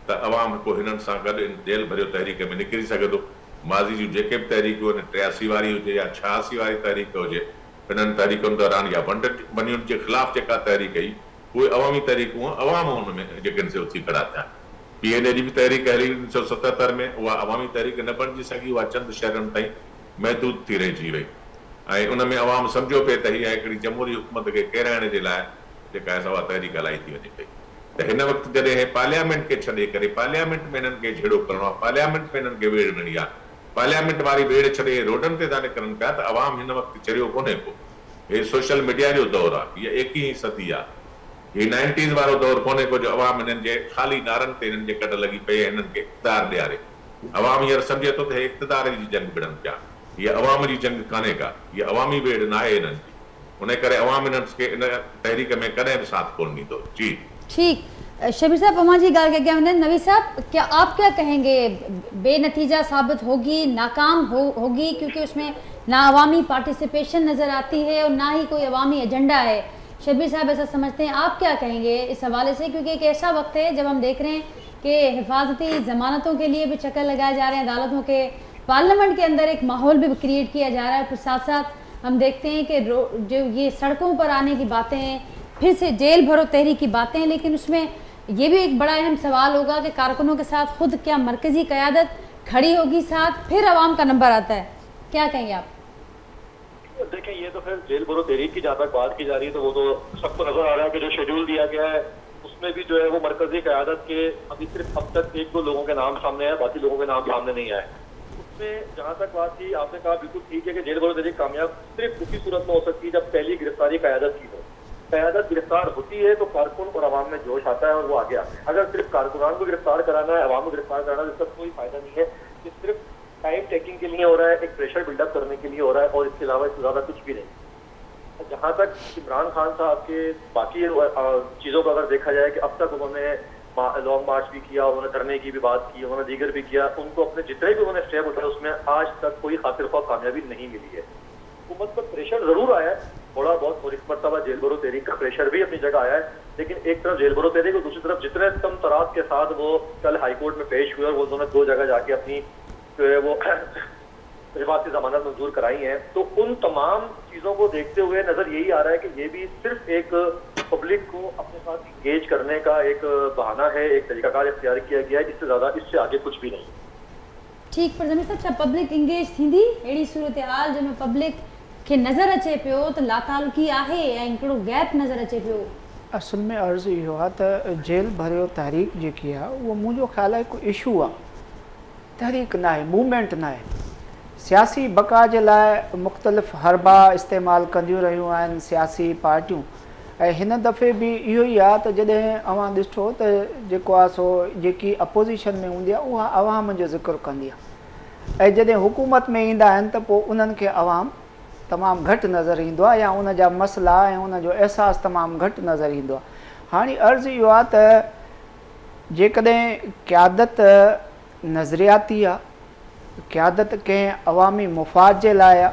त अवाम को हिननि सां गॾु जेल भरियो तहरीक में निकिरी सघंदो। माज़ी जूं जेके बि तहरीकूं आहिनि, 83 वारी हुजे या 86 वारी तहरीक हुजे, हिननि तहरीकुनि दौरान या बनियुनि जे ख़िलाफ़ जेका तहरीक कई उहे अवामी तहरीकूं अवाम हुन में जेके से उथी खड़ा थिया। PNA जी बि तहरीक हली 1977 में, उहा अवामी तहरीक न बणिजी सघी, उहा चंद शहरनि ताईं महदूद थी रहिजी वई ऐं उन में अवाम सम्झो पिए त हीअ हिकिड़ी जमहूरी हुकूमत खे केराइण जे लाइ जेका आहे उहा तहरीक हलाई थी वञे पई। त हिन वक़्तु जॾहिं पार्लियामेंट खे छॾे करे पार्लियामेंट में हिननि खे झेड़ो करणो आहे, पार्लियामेंट में हिननि खे वेड़ ॾियणी आहे, पार्लियामेंट वारी वेड़ छॾे रोडनि ते था निकिरनि पिया त अवाम हिन वक़्तु चरियो कोन्हे को। हे सोशल मीडिया जो दौरु आहे, हीअ 21वीं सदी आहे, हीअ 90s वारो दौरु कोन्हे को जो अवाम हिननि जे ख़ाली नारनि ते हिननि जे कॾ लॻी पई हिननि खे इक़्तिदार ॾियारे। अवाम हींअर सम्झे थो त हे इक़्तिदार जी जंग विढ़नि पिया, हीअ अवाम जी जंग कान्हे का, हीअ अवामी वेड़ न आहे हिननि जी। उन करे अवाम हिननि खे इन तहरीक में कॾहिं बि साथ कोन ॾींदो। जी ठीक, शबीर साहब अमा जी गाल के नवी साहब, क्या आप क्या कहेंगे, बेनतीजा साबित होगी, नाकाम होगी, क्योंकि उसमें ना अवामी पार्टिसिपेशन नज़र आती है और ना ही कोई अवामी एजेंडा है। शबीर साहब ऐसा समझते हैं, आप क्या कहेंगे इस हवाले से, क्योंकि एक ऐसा वक्त है जब हम देख रहे हैं कि हिफाजती ज़मानतों के लिए भी चक्कर लगाए जा रहे हैं अदालतों के, पार्लियामेंट के अंदर एक माहौल भी क्रिएट किया जा रहा है, फिर साथ साथ हम देखते हैं कि जो ये सड़कों पर आने की बातें हैं, फिर से जेल भरो तहरीक की बातें हैं, लेकिन उसमें ये भी एक बड़ा अहम सवाल होगा कि कारकुनों के साथ खुद क्या मरकज़ी क़यादत खड़ी होगी साथ, फिर आवाम का नंबर आता है, क्या कहेंगे आप? देखें, ये तो फिर जेल भरो तहरीक की जहाँ तक बात की जा रही है तो वो तो सबको नजर आ रहा है कि जो शेड्यूल दिया गया है उसमें भी जो है वो मरकजी क़यादत के अभी सिर्फ अब तक 1-2 लोगों के नाम सामने आए, बाकी लोगों के नाम सामने नहीं आए। उसमें जहाँ तक बात की, आपने कहा बिल्कुल ठीक है कि जेल भरो तहरीक कामयाब सिर्फ उसी सूरत में हो सकती है जब पहली गिरफ्तारी क़यादत की हो। क़यादत गिरफ्तार होती है तो कारकुन और अवाम में जोश आता है और वो आगे आते हैं। अगर सिर्फ कारकुनान को गिरफ्तार कराना है, अवाम को गिरफ्तार कराना है, इसका कोई फायदा नहीं है। ये सिर्फ टाइम टेकिंग के लिए हो रहा है, एक प्रेशर बिल्डअप करने के लिए हो रहा है और इसके अलावा इससे ज्यादा कुछ भी नहीं। जहाँ तक इमरान खान साहब के बाकी चीज़ों को अगर देखा जाए कि अब तक उन्होंने लॉन्ग मार्च भी किया, उन्होंने धरने की भी बात की, उन्होंने दीगर भी किया, उनको अपने जितने भी उन्होंने स्टेप उठाए उसमें आज तक कोई खातिर ख्वाह कामयाबी नहीं मिली है। हुकूमत पर प्रेशर जरूर आया है थोड़ा बहुत, और इस मरतबा जेल भरो तहरीक का प्रेशर भी अपनी जगह आया है, लेकिन एक तरफ जेल भरो तहरीक और दूसरी तरफ जितने कम तरात के साथ वो कल हाईकोर्ट में पेश हुए और वो उन्होंने 2 जगह जाके अपनी जो है वो रिवायती जमानत मंजूर कराई है, तो उन तमाम चीज़ों को देखते हुए नजर यही आ रहा है कि ये भी सिर्फ एक पब्लिक को अपने साथ इंगेज करने का एक बहाना है, एक तरीकाकार इख्तियार किया गया है, इससे ज़्यादा इससे आगे कुछ भी नहीं। ठीक, पर ज़मीन साहब छा पब्लिक इंगेज थींदी अहिड़ी सूरत हाल जंहिंमें पब्लिक खे नज़र अचे पियो त लातालुकी आहे ऐं हिकिड़ो गैप नज़र अचे पियो? असल में अर्ज़ु इहो आहे त जेल भरियो तहरीक जेकी आहे उहो मुंहिंजो ख़्यालु आहे हिकु इशू आहे, तहरीक न आहे, मूवमेंट न आहे। सियासी बका जे लाइ मुख़्तलिफ़ हरबा इस्तेमालु कंदियूं रहियूं आहिनि सियासी पार्टियूं, ऐं हिन दफ़े बि इहो ई आहे त जॾहिं अवां ॾिठो त जेको आहे सो जेकी अपोज़िशन में हूंदी आहे उहा अवाम जो ज़िक्र कंदी आहे, ऐं जॾहिं हुकूमत में ईंदा आहिनि त पोइ उन्हनि खे अवाम तमामु घटि नज़र ईंदो आहे या उन जा मसइला ऐं उन जो अहसासु तमामु घटि नज़र ईंदो आहे। हाणे अर्ज़ु इहो आहे त जेकॾहिं क़यादत नज़रियाती आहे, क़यादत कंहिं अवामी मुफ़ाद जे लाइ आहे,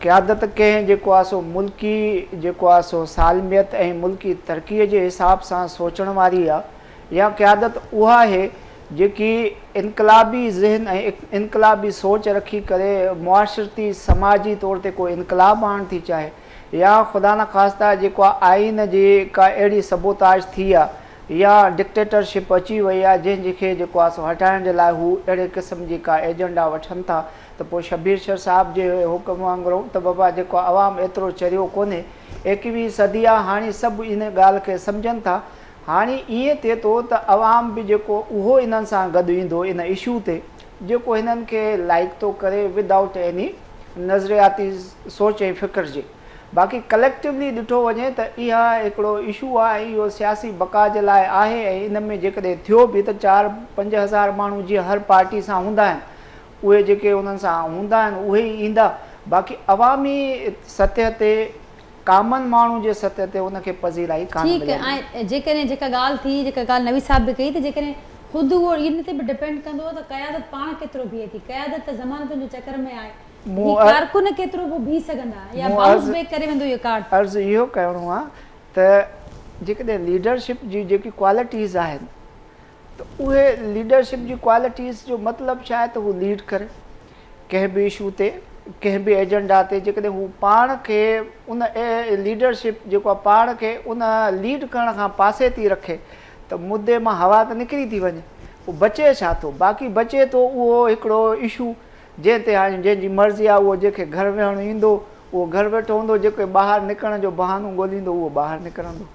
क़यादत कंहिं जेको आहे सो मुल्की जेको आहे सो सालमियत ऐं मुल्की तरक़ीअ जे हिसाब सां सोचण वारी आहे, या क़यादत उहा आहे जेकी इनकलाबी ज़हन ऐं इनकलाबी सोच रखी करे मुआशरती समाजी तौर ते कोई इनकलाब आणणु थी चाहे, या ख़ुदा न ख़ास्ता जेको आहे आइन जी का अहिड़ी सबोताज थी आहे या डिक्टेटरशिप अची वई आहे जंहिंखे जेको आहे सो हटाइण जे लाइ हू अहिड़े क़िस्म जी का एजेंडा वठनि था, त पोइ शबीर शर साहब जे हुकुम वांगुरु त बाबा जेको अवाम एतिरो चरियो कोन्हे, 21वीं सदी आहे, हाणे सभु इन ॻाल्हि खे सम्झनि था। हाणे ईअं थिए थो त अवाम बि जेको उहो इन्हनि सां गॾु ईंदो इन इशू ते जेको हिननि खे लाइक थो करे विदाउट एनी नज़रियाती सोच ऐं फ़िक्र जे। बाक़ी कलेक्टिवली ॾिठो वञे त इहा हिकिड़ो इशू आहे, इहो सियासी बका जे लाइ आहे, ऐं इन में जेकॾहिं थियो बि त 4-5 हज़ार माण्हू जीअं हर पार्टी सां हूंदा आहिनि, उहे जेके उन्हनि सां हूंदा आहिनि उहे ई ईंदा, बाक़ी अवामी सतह ते कामन माण्हू जे सतह ते उनखे पज़ीराई कान मिले। ठीकु आहे, ऐं जेकॾहिं जेका ॻाल्हि थी, जेका ॻाल्हि नवी साहब बि कई, त जेकॾहिं ख़ुदि उहो इन ते बि डिपेंड कंदो त क़यादत पाण केतिरो बीहे थी, क़यादत त ज़मानतुनि जे चकर में आहे, कारकुन केतिरो पोइ बीह सघंदा या बाउंस बैक करे वेंदो इहो कार्ड। अर्ज़ु इहो करिणो आहे त जेकॾहिं लीडरशिप जी जेकी क्वालिटीज़ आहिनि त उहे लीडरशिप जी क्वालिटीज़ जो मतिलबु छा आहे त हू लीड करे कंहिं बि इशू ते, कंहिं बि एजेंडा ते, जेकॾहिं हू पाण खे उन लीडरशिप जेको आहे पाण खे उन लीड करण खां पासे थी रखे त मुद्दे मां हवा त निकिरी थी वञे, पोइ बचे छा थो? बाक़ी बचे थो उहो हिकिड़ो इशू जंहिं ते हाणे जंहिंजी मर्ज़ी आहे उहो जेके घर वेहणु ईंदो उहो घर वेठो हूंदो, जेके ॿाहिरि निकिरण जो बहानो ॻोल्हींदो उहो ॿाहिरि निकिरंदो,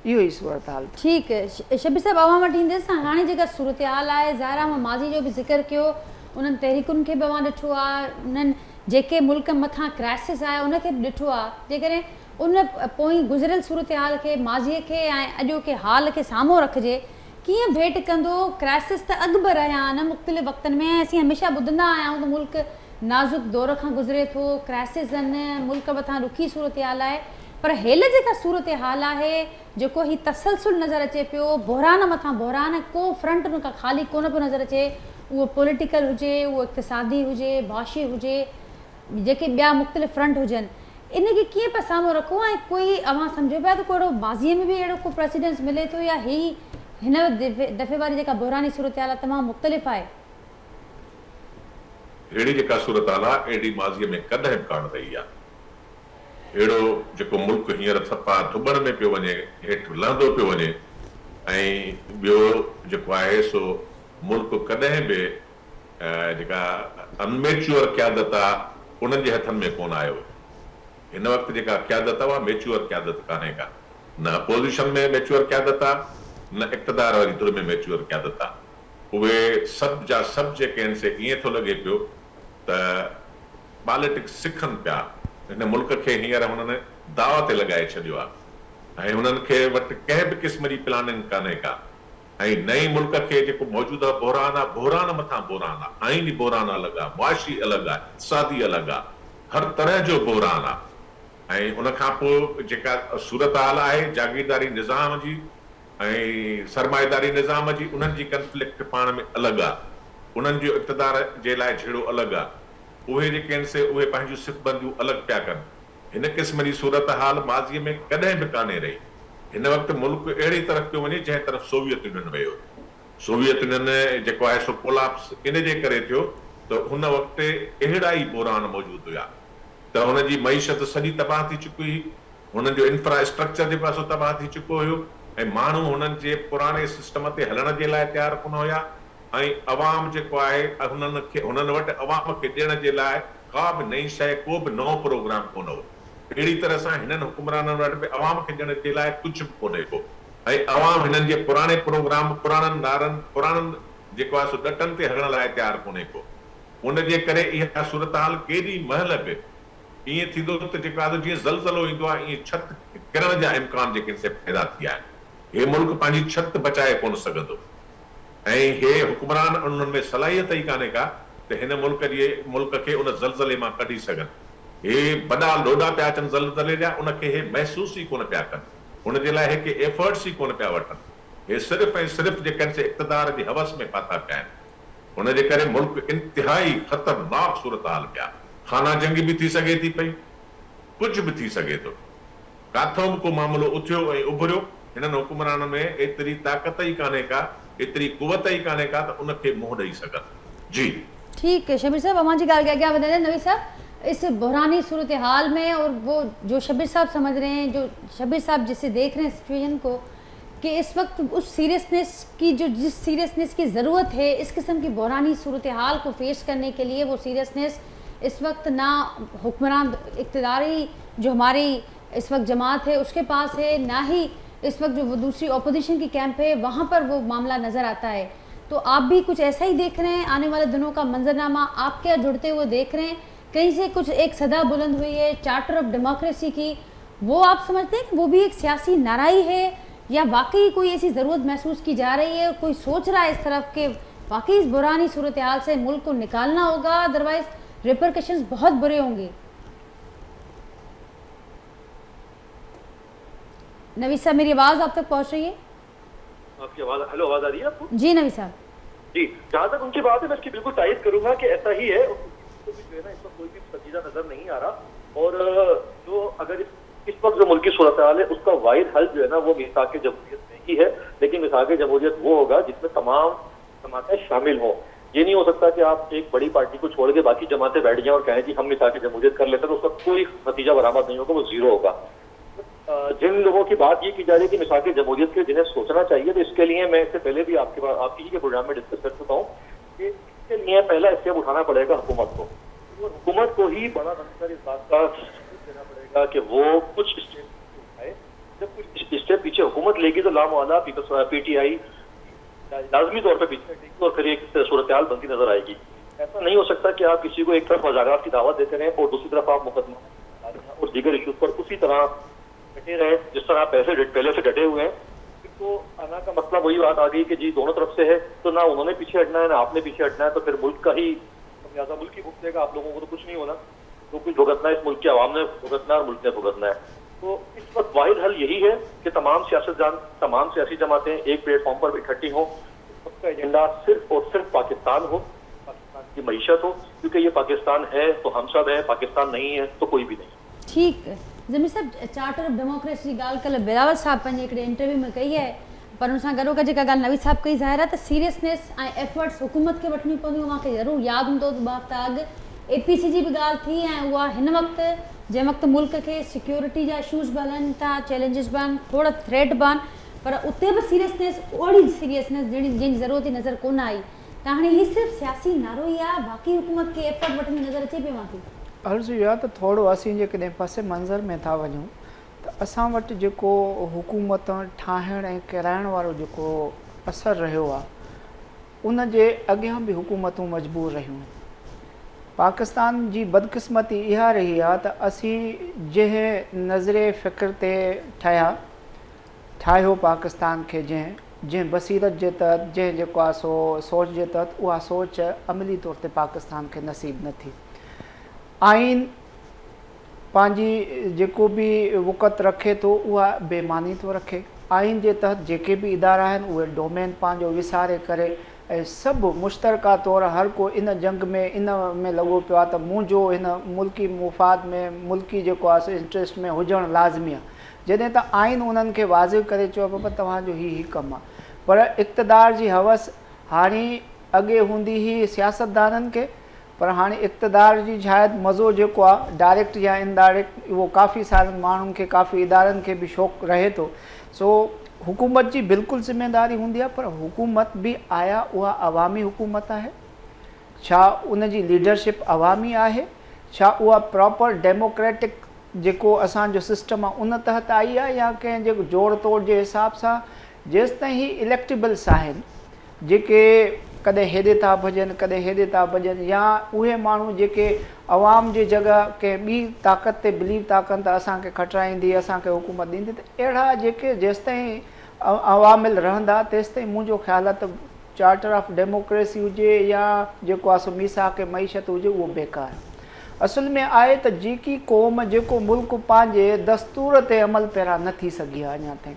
इहो ई सूरत हाल। ठीकु है, शबीर साहब अवां वटि ईंदसि, हाणे जेका सूरत हाल आहे, ज़ाहिर मां माज़ी जो बि ज़िक्र कयो, उन्हनि तहरीकुनि खे बि अवां ॾिठो आहे, उन्हनि जेके मुल्क मथां क्राइसिस आहे उनखे बि ॾिठो आहे, जेकॾहिं उन पोइ गुज़िरियल सूरत हाल खे, माज़ीअ खे ऐं अॼोके हाल खे साम्हूं रखिजे, कीअं भेट कंदो? क्राइसिस त अॻु बि रहिया आहिनि मुख़्तलिफ़ वक़्तनि में, असीं हमेशह ॿुधंदा आया आहियूं त मुल्क नाज़ुक दौर खां गुज़रे थो, क्राइसिस आहिनि, मुल्क मथां ॾुखी सूरत हाल आहे, पर हेल जेका सूरत हाल है जेको ही तसलसल नज़र अचे पियो, बहरान मथां बहरान, को फ्रंट उन खां ख़ाली कोन पियो नज़र अचे, उहो पॉलिटिकल हुजे, उहो इक़्तिसादी हुजे, भाषी हुजे, जेके ॿिया मुख़्तलिफ़ फ्रंट हुजनि, इनखे कीअं पिया साम्हूं रखो ऐं कोई अवां सम्झो पिया त को अहिड़ो माज़ीअ में बि अहिड़ो को प्रेसिडेंस मिले थो या हिन दफ़े वारी जेका बहरानी सूरत हाल आहे तमामु मुख़्तलिफ़ आहे? अहिड़ी जेका सूरत हाल आहे अहिड़ी माज़ीअ में कॾहिं बि कान रही आहे। अहिड़ो जेको मुल्क हींअर थपा धुबण में पियो वञे, हेठि लहंदो पियो वञे, ऐं ॿियो जेको आहे सो मुल्क कॾहिं बि जेका अनमेच्योर क़यादत आहे उन्हनि जे हथनि में कोन आयो। हिन वक़्तु जेका क़यादत आहे उहा मेच्योर क़यादत कान्हे का, न अपोज़िशन में मेच्योर क़यादत आहे, न इक़्तिदार वारी धुर में मेच्योर क़यादत आहे। उहे सभु जा सभु जेके आहिनि से ईअं थो लॻे पियो त पॉलिटिक्स सिखनि पिया। हिन मुल्क खे हींअर हुननि दाव ते लॻाए छॾियो आहे ऐं हुननि खे वटि कंहिं बि क़िस्म जी प्लानिंग कान्हे का। ऐं नई मुल्क खे जेको मौजूदा बहरान आहे, बहरान मथां बहरान आहे, आईनी बहरान अलॻि आहे, मुआशी अलॻि आहे, इक़्तिसादी अलॻि आहे, हर तरह जो बहरान आहे। ऐं उन खां पोइ जेका सूरत हाल आहे जागीरदारी निज़ाम जी ऐं सरमाएदारी निज़ाम जी, उन्हनि जी कंफ्लिक्ट पाण में अलॻि आहे, उन्हनि जो इक़्तिदार जे लाइ झेड़ो अलॻि आहे, उहे जेके आहिनि से उहे पंहिंजूं सिफ़बंदियूं अलॻि पिया कनि। हिन क़िस्म जी सूरत हाल माज़ीअ में कॾहिं बि कान्हे रही। हिन वक़्तु मुल्क अहिड़ी तरफ़ पियो वञे जंहिं तरफ़ सोवियत यूनियन वियो। सोवियत यूनियन जेको आहे सो कोलाप्स इन जे करे थियो त हुन वक़्तु अहिड़ा ई बहरान मौजूदु हुया त हुनजी मईशत सॼी तबाह थी चुकी हुई, हुननि जो इंफ्रास्ट्रक्चर जे पासो तबाह थी चुको हुयो ऐं माण्हू हुननि जे पुराणे सिस्टम ते हलण जे लाइ तयारु कोन हुया ऐं अवाम जेको आहे हुननि वटि अवाम खे ॾियण जे लाइ का बि नई शइ, को बि नओं प्रोग्राम कोन हो। अहिड़ी तरह सां हिननि हुकुमराननि वटि बि अवाम खे ॾियण जे लाइ कुझु बि कोन्हे को ऐं अवाम हिननि जे पुराणे प्रोग्राम, पुराणनि नारनि, पुराणनि जेको आहे सो ॾटनि ते हलण लाइ तयारु कोन्हे को। उन जे करे इहा सूरत हाल केॾी महिल बि ईअं थींदो त जेको आहे जीअं ज़लज़लो ईंदो आहे ईअं छत किरण जा इम्कान जेके से पैदा थी विया आहिनि। हे मुल्क पंहिंजी छत बचाए कोन सघंदो ऐं हे हुकुमरान उन्हनि में सलाहियत ई कान्हे का त हिन मुल्क खे उन ज़लज़ले मां कढी सघनि। हे वॾा लोॾा पिया अचनि ज़लज़ले जा, उनखे हे महसूस ई कोन पिया कनि, हुन जे लाइ हिकु एफर्ट्स ई कोन पिया वठनि। हे सिर्फ़ु ऐं सिर्फ़ु जेके आहिनि से इक़्तिदार जे हवस में पाता पिया आहिनि। हुन जे करे मुल्क इंतिहाई ख़तरनाक सूरत हाल पिया। खाना जंगी बि थी सघे थी पई, कुझु बि थी सघे थो, काथों बि को मामिलो उथियो ऐं उभरियो। हिननि हुकुमराननि में एतिरी ताक़त ई कान्हे का, एतिरी कुवत ई कान्हे का त उनखे मुंहुं ॾेई सघनि। जी ठीक है शबीर साहब, अवां जी ॻाल्हि खे अॻियां वधंदे नवी साहब, इस बहरानी सूरत हाल में और वो जो शबीर साहब समझ रहे हैं, जो शबीर साहब जिससे देख रहे हैं सिचुएशन को कि इस वक्त उस सीरियसनेस की जिस सीरियसनेस की ज़रूरत है इस किस्म की बहरानी सूरत हाल को फेस करने के लिए, वो सीरियसनेस इस वक्त ना हुक्मरान इक़्तिदारी जो हमारी इस वक्त जमात है उसके पास है, ना ही इस वक्त जो वो दूसरी अपोजिशन की कैंप है वहाँ पर वो मामला नज़र आता है। तो आप भी कुछ ऐसा ही देख रहे हैं? आने वाले दिनों का मंजरनामा आप क्या जुड़ते हुए देख रहे हैं? कहीं से कुछ एक सदा बुलंद हुई है चार्टर ऑफ डेमोक्रेसी की, वो आप समझते हैं कि वो भी एक सियासी नाराई है या वाकई कोई ऐसी ज़रूरत महसूस की जा रही है, कोई सोच रहा है इस तरफ कि वाकई इस बुरानी सूरत हाल से मुल्क को निकालना होगा, अदरवाइज रिपरकशंस बहुत बुरे होंगे? नवी साहब मेरी आवाज़ आप तक पहुंच रही है? आपकी आवाज़, हेलो, आवाज़ आ रही है आपको? जी नवी साहब जी, जहाँ तक उनकी बात है मैं इसकी बिल्कुल तारीफ करूंगा कि ऐसा ही है, तो भी जो है ना इस वक्त कोई भी संजीदा नजर नहीं आ रहा। और जो अगर इस वक्त जो मुल्की सूरत हाल है उसका वाहिद हल जो है ना वो मिसाक जमहूरियत में ही है, लेकिन मिसाक जमहूरियत वो होगा जिसमें तमाम जमातें शामिल हों। ये नहीं हो सकता कि आप एक बड़ी पार्टी को छोड़ के बाकी जमातें बैठ जाएं और कहें कि हम मिसाक जमहूरियत कर लेते हैं, तो उसका कोई नतीजा बरामद नहीं होगा, वो जीरो होगा। जिन लोगों की बात ये की जा रही है कि मिसाक जमहूरियत के जिन्हें सोचना चाहिए, तो इसके लिए मैं इससे पहले भी आपकी ही के प्रोग्राम में डिस्कस कर चुका हूँ कि इसके लिए पहला स्टेप उठाना पड़ेगा हुकूमत को। हुकूमत को ही बड़ा बनकर इस बात का देना पड़ेगा कि वो कुछ स्टेप उठाए। जब कुछ स्टेप पीछे हुकूमत लेगी तो लामवाला PTI लाजमी तौर पर पीछे हटेगी और फिर एक सूरत हाल बनती नजर आएगी। ऐसा नहीं हो सकता कि आप किसी को एक तरफ वजारात की दावत देते रहें और दूसरी तरफ आप मुकदमा और दीगर इशूज पर उसी तरह डटे रहे जिस तरह पहले से डटे हुए हैं। तो आना का मसला वही बात आ गई कि जी दोनों तरफ से है, तो ना उन्होंने पीछे हटना है ना आपने पीछे हटना है, तो फिर मुल्क का ही लिहाजा मुल्क ही भुगतेगा, आप लोगों को तो कुछ नहीं होना। तो कुछ भुगतना है इस मुल्क के अवाम ने भुगतना है और मुल्क ने भुगतना है। तो इस वक्त वाहिद हल यही है कि तमाम सियासतदान, तमाम सियासी जमातें एक प्लेटफॉर्म पर इकट्ठी हों, उसका एजेंडा सिर्फ और सिर्फ पाकिस्तान हो, पाकिस्तान की मईशत हो, क्योंकि ये पाकिस्तान है तो हम सब है, पाकिस्तान नहीं है तो कोई भी नहीं। ठीक ज़मीर साहब, चार्टर ऑफ डेमोक्रेसी जी ॻाल्हि कल्ह बिलावल साहब पंहिंजे हिकिड़े इंटरव्यू में कई है, पर उन सां गॾोगॾु जेका ॻाल्हि नवीद साहब कई, ज़ाहिर आहे त सीरियसनेस ऐं एफर्ट्स हुकूमत खे वठणी पवंदियूं। मूंखे ज़रूरु यादि हूंदो त 2 हफ़्ता अॻु APC जी बि ॻाल्हि थी, ऐं उहा हिन वक़्तु जंहिं वक़्तु मुल्क खे सिक्योरिटी जा इशूज़ बि हलनि था, चैलेंजिस बि आहिनि, थोरा थ्रेट बि आहिनि, पर उते बि सीरियसनेस, ओड़ी सीरियसनेस जंहिंजी ज़रूरत जी नज़र कोन आई। त हाणे हीउ सिर्फ़ु सियासी नारो ई आहे, बाक़ी हुकूमत खे एफर्ट वठणी नज़र अचे पियो मूंखे। अर्ज़ु इहो आहे त थोरो असीं जेकॾहिं पसे मंज़र में था वञूं त असां वटि जेको हुकूमत ठाहिण ऐं किराइण वारो जेको असरु रहियो आहे, उन जे अॻियां बि हुकूमतूं मजबूर रहियूं। पाकिस्तान जी बदकिस्मती इहा रही आहे त असीं जंहिं नज़रे फ़िक्र ते ठाहियो पाकिस्तान खे, जंहिं बसीरत जे तहत, जंहिं जेको आहे सो सोच जे तहत, उहा सोच अमली तौर ते पाकिस्तान खे नसीब न थी। आइन पंहिंजी जेको बि वक़्त रखे थो उहा बेमानी थो रखे। आइन जे तहत जेके बि इदारा आहिनि उहे डोमेन पंहिंजो विसारे करे ऐं सभु मुश्तरका तौरु हर को इन जंग में, इन में लॻो पियो आहे त मुंहिंजो हिन मुल्की मुफ़ाद में, मुल्की जेको आहे इंट्रस्ट में हुजणु लाज़मी आहे। जॾहिं त आइन उन्हनि खे वाज़िब करे चयो पियो त तव्हांजो हीउ कमु आहे, पर इक़्तिदार जी हवस हाणे अॻे हूंदी हुई सियासतदाननि खे, पर हाणे इक़्तिदार जी शायदि मज़ो जेको आहे डायरेक्ट या इनडायरेक्ट, उहो काफ़ी सारनि माण्हुनि खे, काफ़ी इदारनि खे बि शौक़ु रहे थो। सो हुकूमत जी बिल्कुलु ज़िम्मेदारी हूंदी आहे, पर हुकूमत बि आया उहा अवामी हुकूमत आहे? छा उन जी लीडरशिप अवामी आहे? छा उहा प्रॉपर डेमोक्रेटिक जेको असांजो सिस्टम आहे उन तहत आई आहे, या कंहिं जेको जोड़ तोड़ जे हिसाब सां? जेसि ताईं ही इलेक्टेबल्स आहिनि जेके कॾहिं हेॾे था भॼनि, कॾहिं हेॾे था भॼनि, या उहे माण्हू जेके अवाम जी जॻह कंहिं ॿी ताक़त ते बिलीव था कनि त असांखे खटाईंदी, असांखे हुकूमत ॾींदी, त अहिड़ा जेके जेसि ताईं अवामिल रहंदा तेसि ताईं मुंहिंजो ख़्यालु आहे त चार्टर ऑफ डेमोक्रेसी हुजे या जेको आहे सो मीसाक मईशत हुजे, उहो बेकार। असुल में आहे त जेकी क़ौम, जेको मुल्क पंहिंजे दस्तूर ते अमल पहिरां न थी सघी आहे अञा ताईं,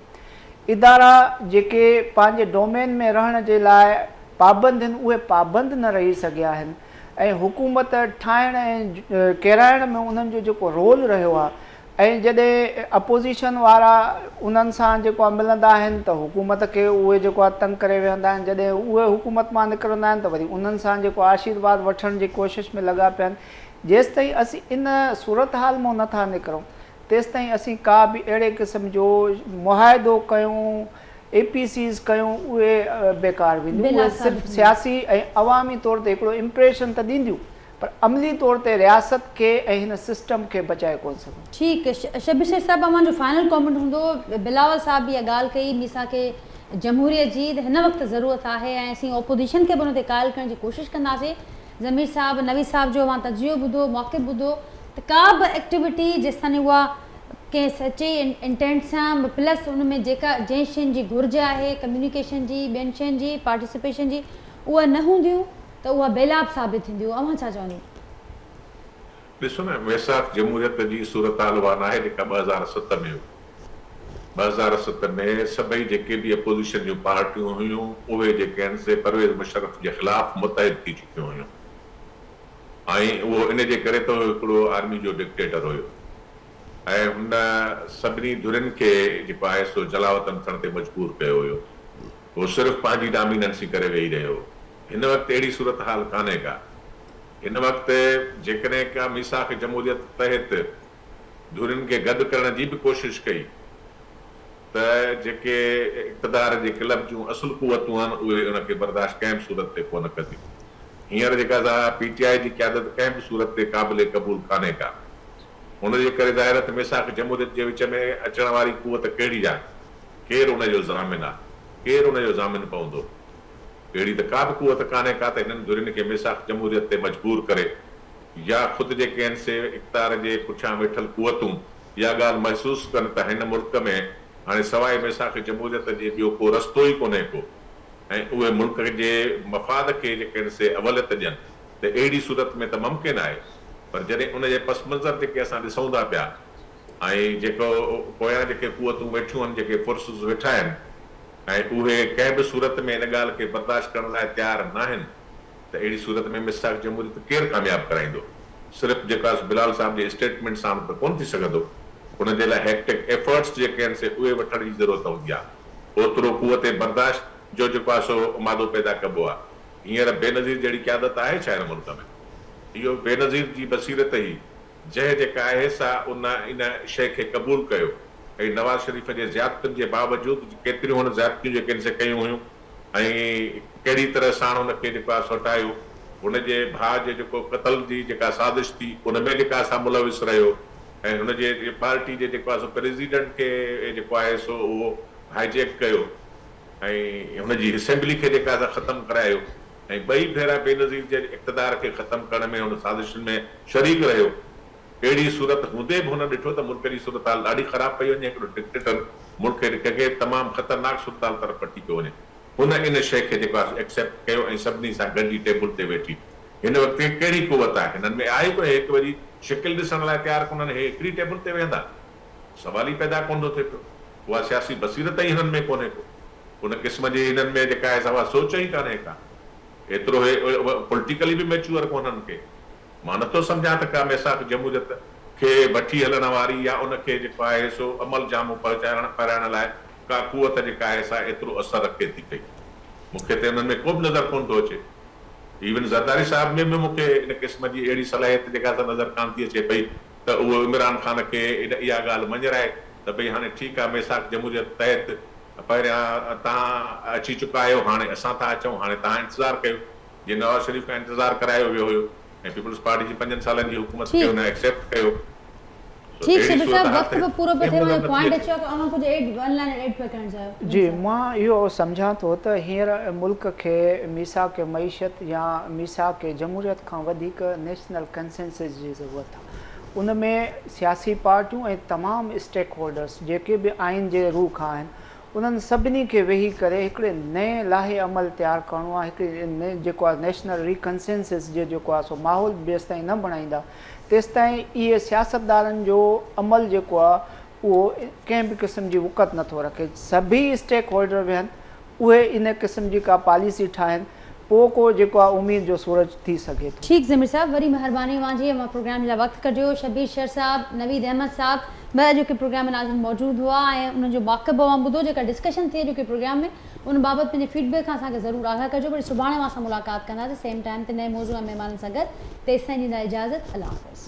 इदारा जेके पंहिंजे डोमेन में रहण जे लाइ पाबंद आहिनि उहे पाबंद न रही सघिया आहिनि, ऐं हुकूमत ठाहिण ऐं किराइण में उन्हनि जो जेको रोल रहियो आहे, ऐं जॾहिं अपोज़िशन वारा उन्हनि सां जेको आहे मिलंदा आहिनि त हुकूमत खे उहे जेको आहे तंग करे वेहंदा आहिनि, जॾहिं उहे हुकूमत मां निकिरंदा आहिनि त वरी उन्हनि सां जेको आशीर्वाद वठण जी कोशिशि में लॻा पिया आहिनि। जेसि ताईं असीं इन सूरत हाल मां नथा निकिरूं तेसि ताईं असीं का बि अहिड़े क़िस्म जो मुआहिदो कयूं, APCs कयूं, उहे बेकार वेंदियूं। उहे सिर्फ़ु सियासी ऐं अवामी तौर ते हिकिड़ो इम्प्रेशन त ॾींदियूं, पर अमली तौर ते रियासत खे ऐं हिन सिस्टम खे बचाए कोन सघूं। ठीकु, शबीर शेख साहब, मुंहिंजो फाइनल कॉमेंट हूंदो, बिलावल साहब बि इहा ॻाल्हि कई, मीसा खे जमहूरियत जी हिन वक़्तु ज़रूरत आहे ऐं असीं ओपोज़िशन खे बि हुन ते क़ाइल करण जी कोशिशि कंदासीं। ज़मीर साहब, नवीद साहब जो मां तजियो ॿुधो, मौक़िफ़ ॿुधो, त का बि एक्टिविटी जेसिताईं उहा कंहिं सचे इंटेंट सां, प्लस उन में जेका जंहिं शयुनि जी घुरिज आहे, कम्युनिकेशन जी, ॿियनि शयुनि जी, पार्टिसिपेशन जी, उहा न हूंदियूं त उहा बेलाब साबित थींदियूं। अव्हां छा चवंदो? ॾिसो न, वेसाख जमहूरियत जी सूरत हाल उहा नाहे जेका 2007 में हुई। 2007 में सभई जेके बि अपोज़िशन जूं पार्टियूं हुयूं उहे जेके आहिनि से परवेज़ मुशर्रफ जे ख़िलाफ़ मुतहिद थी चुकियूं हुयूं, ऐं उहो इन जे करे त हिकिड़ो आर्मी जो डिक्टेटर हुयो, ऐं हुन सभिनी धुरियुनि खे जेको आहे सो जलावतन थियण ते मजबूर कयो हुयो। उहो सिर्फ़ु पंहिंजी डामिनेंसी करे वेही रहियो। हिन वक़्तु अहिड़ी सूरत हाल कान्हे का। हिन वक़्तु जेकॾहिं का मीसाक जमहूरियत तहत धुरियुनि खे गॾु करण जी बि कोशिशि कई त जेके इक़्तिदार जे क्लब जूं असुल कुवतूं आहिनि उहे उनखे बर्दाश्त कंहिं बि सूरत ते कोन कंदियूं। हींअर जेका PTI जी क़यादत कंहिं बि सूरत ते क़ाबिल क़बूल कान्हे का। हुनजे करे ज़ाहिर त मीसाक जमहूरियत जे विच में अचण वारी कुवत कहिड़ी आहे, केरु उनजो ज़ामिन आहे, केरु उनजो ज़ामिन पवंदो? अहिड़ी त का बि कुवत कान्हे का त हिननि धुरियुनि खे मीसाक जमहूरियत ते मजबूर करे, या ख़ुदि जेके आहिनि से इक़्तिदार जे पुठियां वेठल कुवतूं इहा ॻाल्हि महसूसु कनि त हिन मुल्क में हाणे सवाइ मीसाक जमहूरियत जे ॿियो को रस्तो ई कोन्हे को, ऐं उहे मुल्क जे मफ़ाद खे जेके आहिनि से अवलियत ॾियनि, त अहिड़ी सूरत में त मुमकिन आहे। पर जॾहिं उनजे पस मंज़र जेके असां ॾिसूं था पिया ऐं जेको पोयां जेके कुवतूं वेठियूं आहिनि, जेके फोर्सिस वेठा आहिनि, ऐं उहे कंहिं बि सूरत में इन ॻाल्हि खे बर्दाश्त करण लाइ तयारु न आहिनि, त अहिड़ी सूरत में मिसाक जमहूरियत केरु कामयाबु कराईंदो? सिर्फ़ु जेका बिलाल साहिब जे स्टेटमेंट सां त कोन थी सघंदो, हुन जे लाइ हेक्टिक एफर्ट्स जेके आहिनि से उहे वठण जी ज़रूरत हूंदी आहे। ओतिरो कुवत बर्दाश्त जो जेको आहे सो मादो पैदा कबो आहे। हींअर बेनज़ीर जहिड़ी क़यादत आहे छा हिन मुल्क में? इहो बेनज़ीर जी बसीरत ई जंहिं जेका आहे सा उन इन शइ खे क़बूल कयो, ऐं नवाज़ शरीफ़ जे ज़ियादतुनि जे बावजूदि केतिरियूं हुन ज़ियादतियूं जेके से कयूं हुयूं, ऐं कहिड़ी तरह सां हुनखे जेको आहे हटायो, हुनजे भाउ जे जेको क़तल जी जेका साज़िश थी उन में जेका असां मुलविस रहियो, ऐं हुनजे पार्टी जे जेको आहे सो प्रेसिडेंट खे जेको आहे सो उहो हाईजेक कयो, ऐं हुनजी असेंबली खे जेका असां ख़तमु करायो, ऐं ॿई भेरा बेनज़ीर जे इक़्तिदार खे ख़तमु करण में हुन साज़िशुनि में शरीक रहियो। अहिड़ी सूरत हूंदे बि हुन ॾिठो त मुल्क जी सूरत हाल ॾाढी ख़राबु पई वञे, हिकिड़ो डिक्टेटर मुल्क खे तमामु ख़तरनाक सूरत हाल तरफ़ वठी पियो वञे। हुन इन शइ खे जेको आहे एक्सेप्ट कयो ऐं सभिनी सां गॾिजी टेबल ते वेठी। हिन वक़्तु कहिड़ी कुवत आहे हिननि में? आहे कोई हिकु वरी शिकिल ॾिसण लाइ तयारु कोन्हनि, हे हिकिड़ी टेबल ते वेहंदा? सवाल ई पैदा कोन थो थिए पियो। उहा सियासी बसीरत ई हिननि में कोन्हे को, उन क़िस्म जी हिननि में जेका आहे उहा सोच ई कान्हे का, एतिरो पॉलिटिकली बि मैच्योर कोन्हनि के। मां नथो सम्झां त का मिसाक जमहूरियत खे वठी हलण वारी या उनखे जेको आहे सो अमल जामो पाराइण लाइ का कुवत जेका आहे सा एतिरो असर रखे थी पई। मूंखे त हिननि में को बि नज़र कोन थो अचे। इवन ज़रदारी साहिब में बि मूंखे इन क़िस्म जी अहिड़ी सलाहियत जेका नज़र कान थी अचे पई त उहो इमरान ख़ान खे इहा ॻाल्हि मंझराए त भई हाणे ठीकु आहे, मिसाक जमहूरियत तहत पहिरियां तव्हां अची चुका आहियो, हाणे असां था अचूं, हाणे तव्हां इंतज़ारु कयो। जीअं नवाज़ शरीफ़ खां इंतज़ारु करायो वियो हुयो ऐं पीपल्स पार्टी जी 5 सालनि जी हुकूमत खे हुन एक्सेप्ट कयो। ठीक है साहब, वक्त पे पूरो पे थे मैं पॉइंट अच्छा कि उन कुछ ऐड ऑनलाइन ऐड पे करना चाहिए। जी, मां इहो सम्झां थो त हींअर मुल्क खे मीसाक मईशत या मीसाक जमहूरियत खां वधीक नेशनल कंसेंसस जी ज़रूरत आहे। उन में सियासी पार्टियूं ऐं तमामु स्टेक होल्डर्स जेके बि आइन जे रूह खां आहिनि, उन्हनि सभिनी खे वेही करे हिकिड़े नए लाहे अमल तयारु करिणो आहे। हिकिड़े जेको आहे नेशनल रिकंसेंसस जो जेको आहे सो माहौल जेसि ताईं न बणाईंदा तेसि ताईं इहे सियासतदारनि जो अमल जेको आहे उहो कंहिं बि क़िस्म जी वुकत नथो रखे। सभी स्टेक होल्डर वेहनि, उहे इन क़िस्म जी का पॉलिसी ठाहिनि, पोइ को जेको आहे उम्मीद जो सूरज थी सघे थो। ठीक ज़मीर साहब, वरी महिरबानी वांजी मां प्रोग्राम जा वक्त कढियो। शबीर शेर साहब, नवीद अहमद साहब ॿ जो के प्रोग्राम में नाज़िन मौजूद हुआ ऐं उन्हनि जो वाक़िफ़ मां ॿुधो जेका डिस्कशन थिए जो के प्रोग्राम में, उन बाबति पंहिंजे फीडबैक खां असांखे ज़रूरु आगाह कजो। वरी सुभाणे मां असां मुलाक़ात कंदासीं सेम टाइम ते नए मौज़ूअ महिमाननि सां गॾु। तेसिताईं ॾींदा इजाज़त। अल्लाह हाफ़िज़।